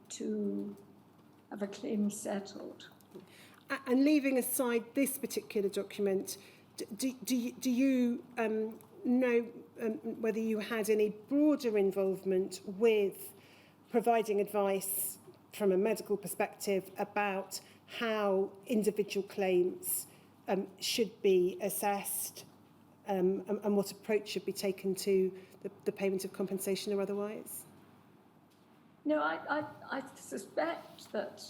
to have a claim settled. And leaving aside this particular document, do you know whether you had any broader involvement with providing advice from a medical perspective about how individual claims should be assessed and what approach should be taken to the payment of compensation or otherwise? No, I suspect that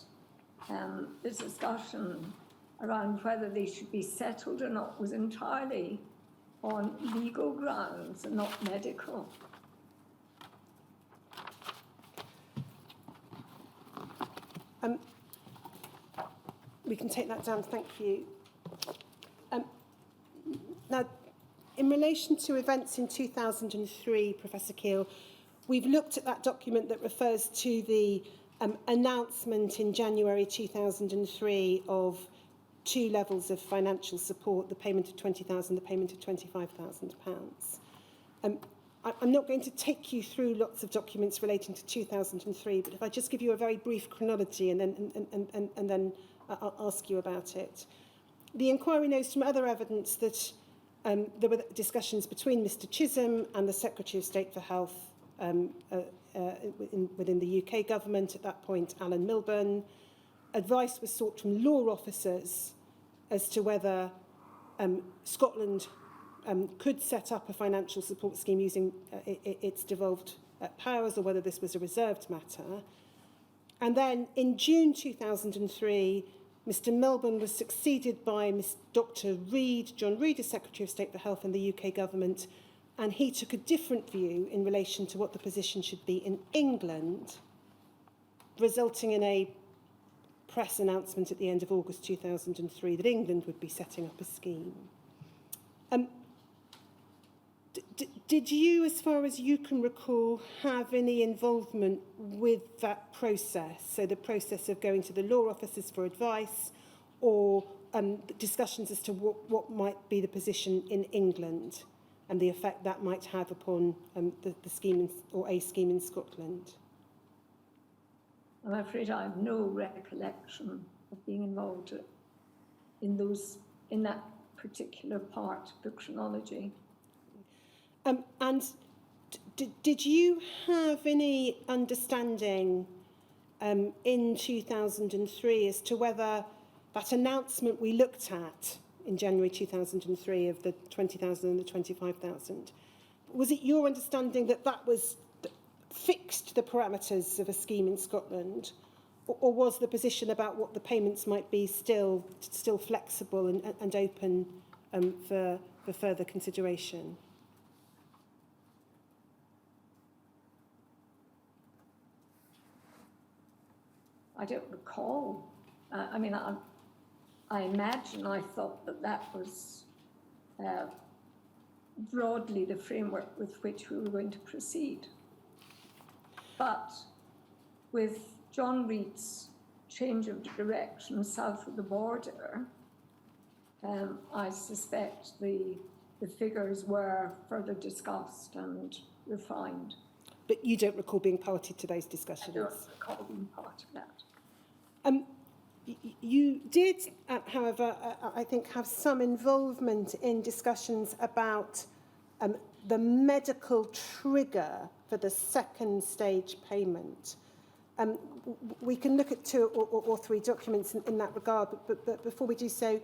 the discussion around whether they should be settled or not was entirely on legal grounds and not medical. We can take that down, thank you. Now, in relation to events in 2003, Professor Keel, we've looked at that document that refers to the announcement in January 2003 of two levels of financial support, the payment of £20,000, the payment of £25,000. I'm not going to take you through lots of documents relating to 2003, but if I just give you a very brief chronology and then I'll ask you about it. The inquiry knows from other evidence that there were discussions between Mr. Chisholm and the Secretary of State for Health within the UK government at that point, Alan Milburn. Advice was sought from law officers as to whether Scotland could set up a financial support scheme using its devolved powers, or whether this was a reserved matter. And then in June 2003, Mr. Milburn was succeeded by Dr. Reid, John Reid, as Secretary of State for Health in the UK government, and he took a different view in relation to what the position should be in England, resulting in a press announcement at the end of August 2003 that England would be setting up a scheme. Did you, as far as you can recall, have any involvement with that process? So the process of going to the law officers for advice, or discussions as to what might be the position in England and the effect that might have upon the scheme or a scheme in Scotland? I'm afraid I have no recollection of being involved in that particular part of the chronology. And did you have any understanding in 2003 as to whether that announcement we looked at in January 2003 of the 20,000 and the 25,000, was it your understanding that that was fixed the parameters of a scheme in Scotland, or was the position about what the payments might be still flexible and open for further consideration? I don't recall. I imagine I thought that was broadly the framework with which we were going to proceed. But with John Reed's change of direction south of the border, I suspect the figures were further discussed and refined. But you don't recall being party to those discussions? I don't recall being part of that. You did, however, I think, have some involvement in discussions about the medical trigger for the second stage payment. We can look at 2 or 3 documents in that regard, but before we do so,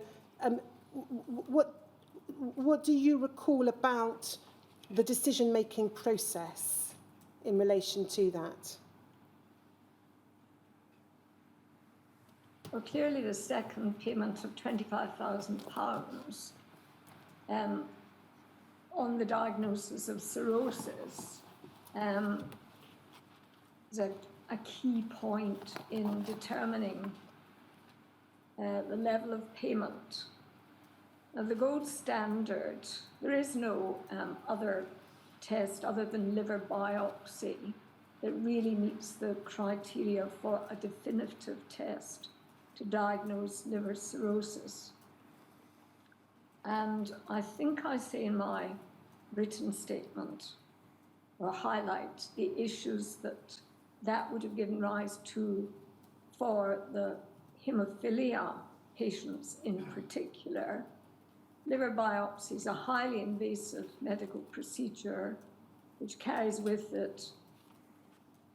what do you recall about the decision-making process in relation to that? Well, clearly the second payment of £25,000 on the diagnosis of cirrhosis is a key point in determining the level of payment. Now, the gold standard, there is no other test other than liver biopsy that really meets the criteria for a definitive test to diagnose liver cirrhosis. And I think I say in my written statement, or highlight the issues that would have given rise to for the hemophilia patients in particular. Liver biopsy is a highly invasive medical procedure which carries with it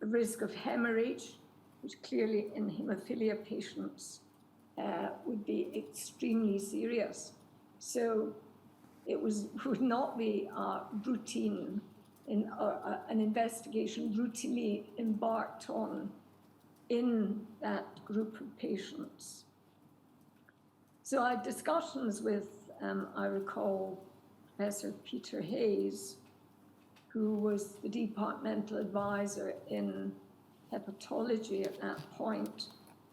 a risk of hemorrhage, which clearly in hemophilia patients would be extremely serious. So it would not be a routine, an investigation routinely embarked on in that group of patients. So I had discussions with, I recall, Professor Peter Hayes, who was the departmental advisor in hepatology at that point,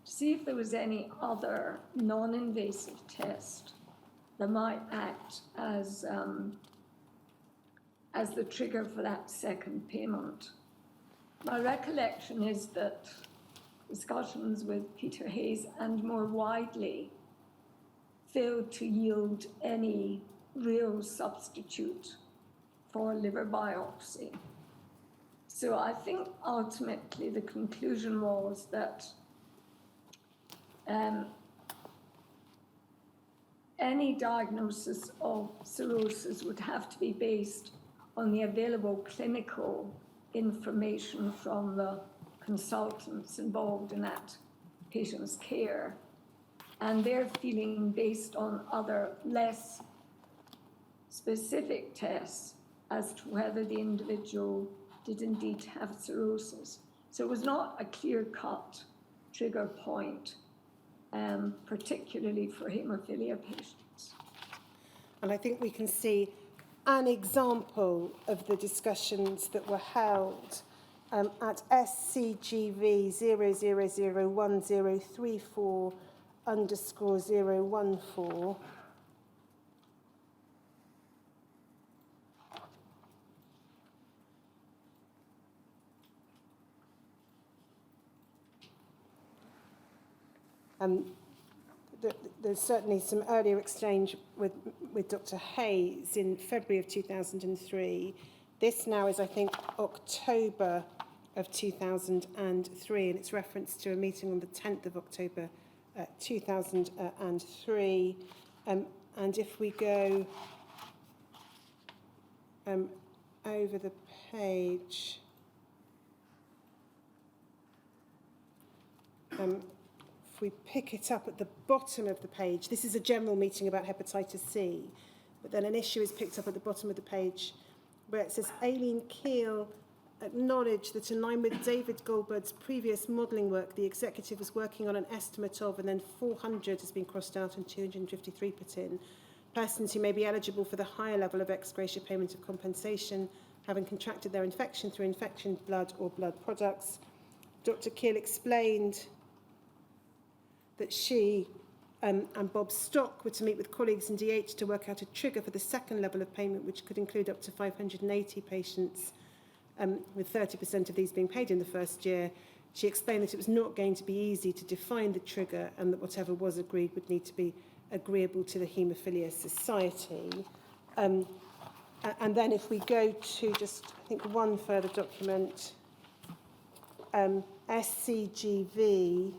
to see if there was any other non-invasive test that might act as the trigger for that second payment. My recollection is that discussions with Peter Hayes and more widely failed to yield any real substitute for liver biopsy. So I think ultimately the conclusion was that any diagnosis of cirrhosis would have to be based on the available clinical information from the consultants involved in that patient's care, and their feeling based on other less specific tests as to whether the individual did indeed have cirrhosis. So it was not a clear-cut trigger point, particularly for hemophilia patients. And I think we can see an example of the discussions that were held at SCGV 0001034014. There's certainly some earlier exchange with Dr. Hayes in February of 2003. This now is, I think, October of 2003, and it's reference to a meeting on the 10th of October 2003. And if we go over the page, if we pick it up at the bottom of the page, this is a general meeting about hepatitis C, but then an issue is picked up at the bottom of the page where it says Aileen Keel acknowledged that in line with David Goldberg's previous modelling work, the executive was working on an estimate of, and then 400 has been crossed out and 253 put in, persons who may be eligible for the higher level of ex gratia payment of compensation, having contracted their infection through infection blood or blood products. Dr. Keel explained that she and Bob Stock were to meet with colleagues in DH to work out a trigger for the second level of payment, which could include up to 580 patients, with 30% of these being paid in the first year. She explained that it was not going to be easy to define the trigger and that whatever was agreed would need to be agreeable to the Hemophilia Society. And then if we go to just, I think, one further document, SCGV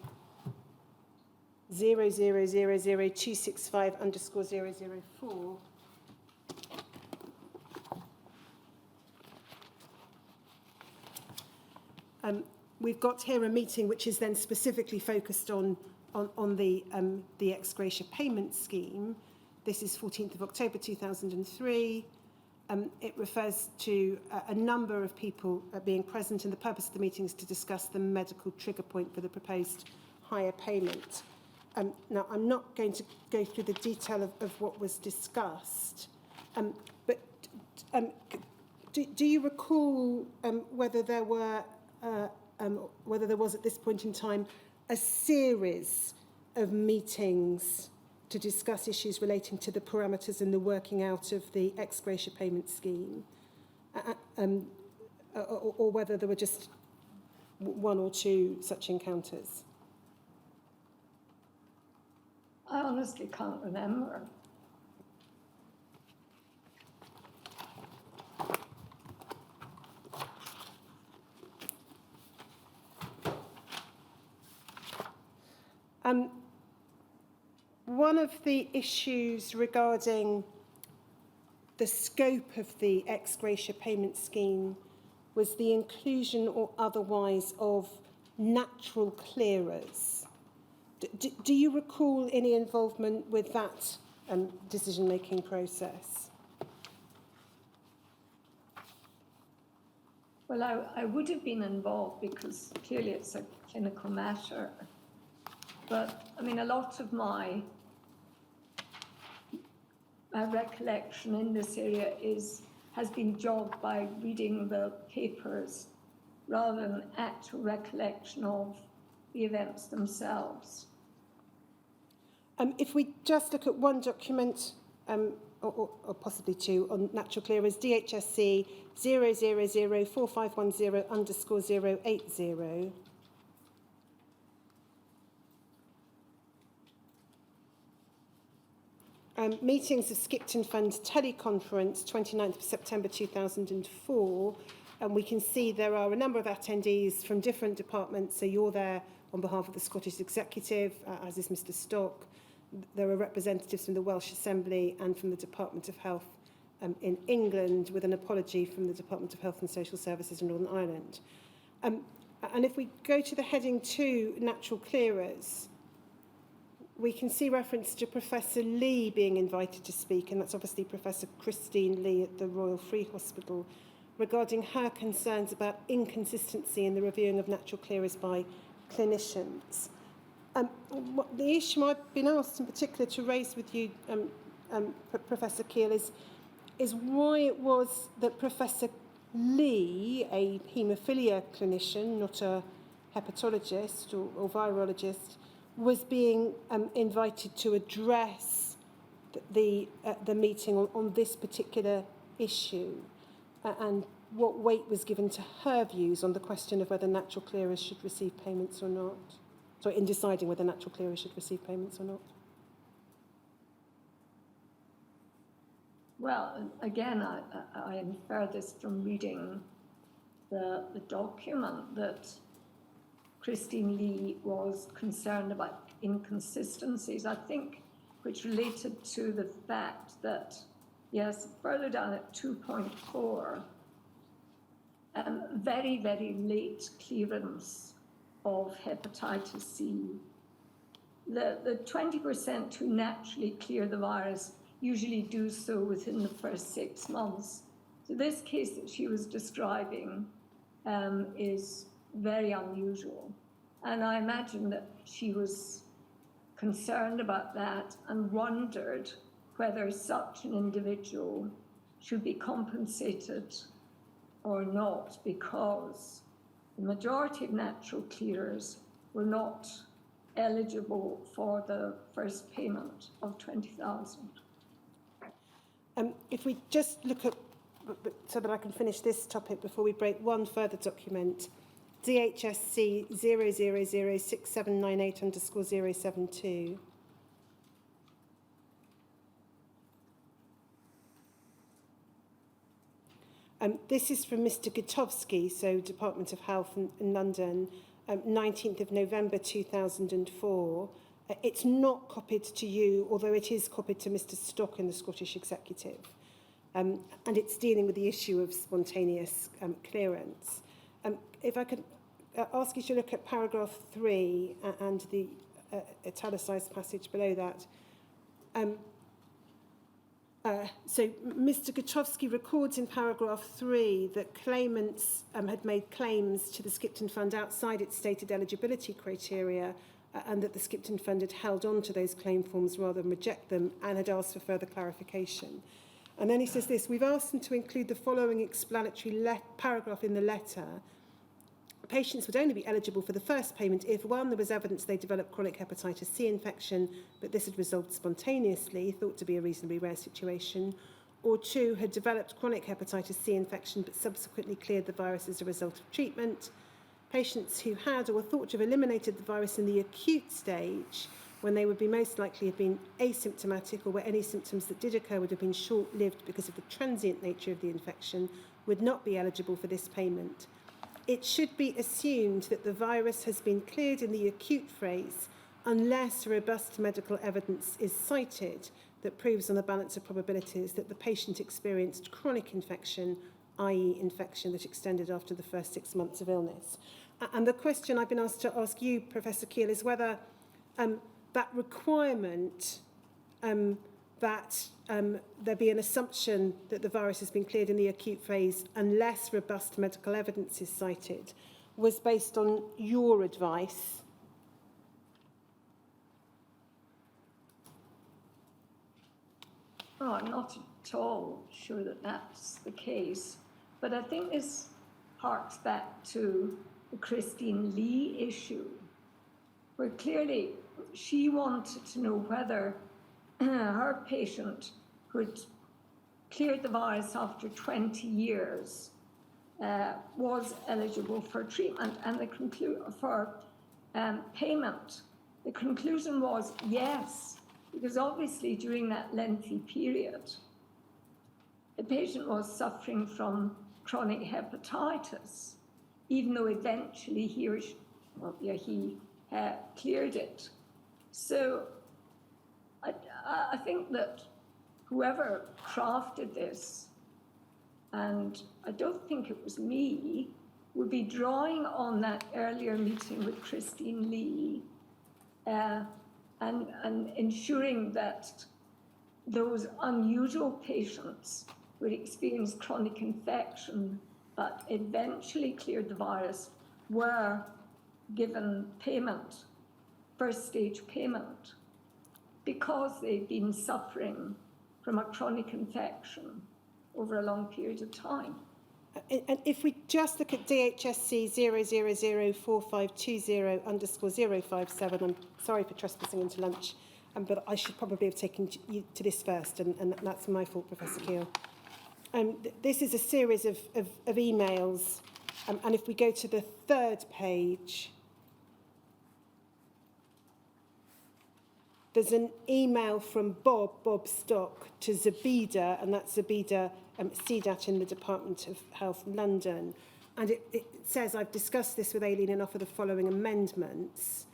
0000265_004. We've got here a meeting which is then specifically focused on the ex gratia payment scheme. This is 14th of October 2003. It refers to a number of people being present, and the purpose of the meeting is to discuss the medical trigger point for the proposed higher payment. Now, I'm not going to go through the detail of what was discussed, but do you recall whether there was at this point in time a series of meetings to discuss issues relating to the parameters and the working out of the ex gratia payment scheme, or whether there were just one or two such encounters? I honestly can't remember. One of the issues regarding the scope of the ex gratia payment scheme was the inclusion or otherwise of natural clearers. Do you recall any involvement with that decision-making process? Well, I would have been involved because clearly it's a clinical matter. But, I mean, a lot of my recollection in this area has been jogged by reading the papers rather than actual recollection of the events themselves. If we just look at one document, or possibly two, on natural clearers, DHSC 0004510_080. Meetings of Skipton Fund teleconference, 29th of September 2004, and we can see there are a number of attendees from different departments. So you're there on behalf of the Scottish Executive, as is Mr. Stock. There are representatives from the Welsh Assembly and from the Department of Health in England, with an apology from the Department of Health and Social Services in Northern Ireland. And if we go to the heading 2, natural clearers, we can see reference to Professor Lee being invited to speak, and that's obviously Professor Christine Lee at the Royal Free Hospital, regarding her concerns about inconsistency in the reviewing of natural clearers by clinicians. The issue I've been asked in particular to raise with you, Professor Keel, is why it was that Professor Lee, a haemophilia clinician, not a hepatologist or virologist, was being invited to address the meeting on this particular issue, and what weight was given to her views on the question of whether natural clearers should receive payments or not. So in deciding whether natural clearers should receive payments or not. Well, again, I infer this from reading the document that Christine Lee was concerned about inconsistencies, I think, which related to the fact that, yes, further down at 2.4, very, very late clearance of hepatitis C. The 20% who naturally clear the virus usually do so within the first 6 months. So this case that she was describing is very unusual. And I imagine that she was concerned about that and wondered whether such an individual should be compensated or not, because the majority of natural clearers were not eligible for the first payment of 20,000. If we just look at, so that I can finish this topic before we break, one further document, DHSC 0006798_072. This is from Mr. Gutowski, so Department of Health in London, 19th of November 2004. It's not copied to you, although it is copied to Mr. Stock in the Scottish Executive. And it's dealing with the issue of spontaneous clearance. If I could ask you to look at paragraph 3 and the italicised passage below that. So Mr. Gutowski records in paragraph 3 that claimants had made claims to the Skipton Fund outside its stated eligibility criteria, and that the Skipton Fund had held on to those claim forms rather than reject them, and had asked for further clarification. And then he says this: we've asked them to include the following explanatory paragraph in the letter. Patients would only be eligible for the first payment if, 1, there was evidence they developed chronic hepatitis C infection, but this had resolved spontaneously, thought to be a reasonably rare situation, or 2, had developed chronic hepatitis C infection but subsequently cleared the virus as a result of treatment. Patients who had or were thought to have eliminated the virus in the acute stage, when they would be most likely have been asymptomatic, or where any symptoms that did occur would have been short-lived because of the transient nature of the infection, would not be eligible for this payment. It should be assumed that the virus has been cleared in the acute phase unless robust medical evidence is cited that proves on the balance of probabilities that the patient experienced chronic infection, i.e. infection that extended after the first 6 months of illness. And the question I've been asked to ask you, Professor Keel, is whether that requirement that there be an assumption that the virus has been cleared in the acute phase unless robust medical evidence is cited was based on your advice. Oh, I'm not at all sure that that's the case, but I think this harks back to the Christine Lee issue, where clearly she wanted to know whether her patient who had cleared the virus after 20 years was eligible for treatment and for payment. The conclusion was yes, because obviously during that lengthy period, the patient was suffering from chronic hepatitis, even though eventually he cleared it. So I think that whoever crafted this, and I don't think it was me, would be drawing on that earlier meeting with Christine Lee and ensuring that those unusual patients who had experienced chronic infection but eventually cleared the virus were given payment, first stage payment, because they've been suffering from a chronic infection over a long period of time. And if we just look at DHSC 0004520_057, I'm sorry for trespassing into lunch, but I should probably have taken you to this first, and that's my fault, Professor Keel. This is a series of emails, and if we go to the 3rd page, there's an email from Bob Stock, to Zabida, and that's Zabida CDAT in the Department of Health, London. And it says, I've discussed this with Aileen and offer the following amendments.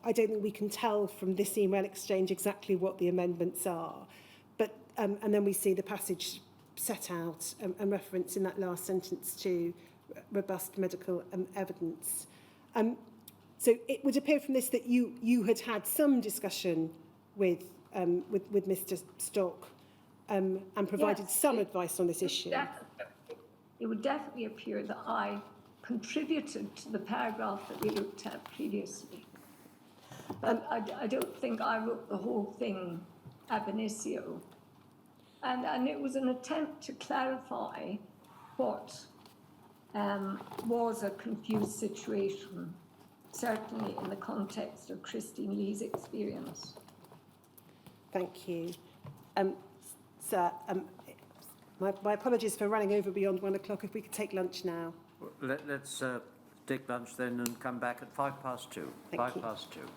I don't think we can tell from this email exchange exactly what the amendments are. But, and then we see the passage set out and reference in that last sentence to robust medical evidence. So it would appear from this that you had some discussion with Mr. Stock and provided Yes, some advice on this issue. It would definitely appear that I contributed to the paragraph that we looked at previously. But I don't think I wrote the whole thing ab initio. And it was an attempt to clarify what was a confused situation, certainly in the context of Christine Lee's experience. Thank you. Sir, my apologies for running over beyond 1 o'clock. If we could take lunch now. Let's take lunch then and come back at 2:05. Thank you. 2:05.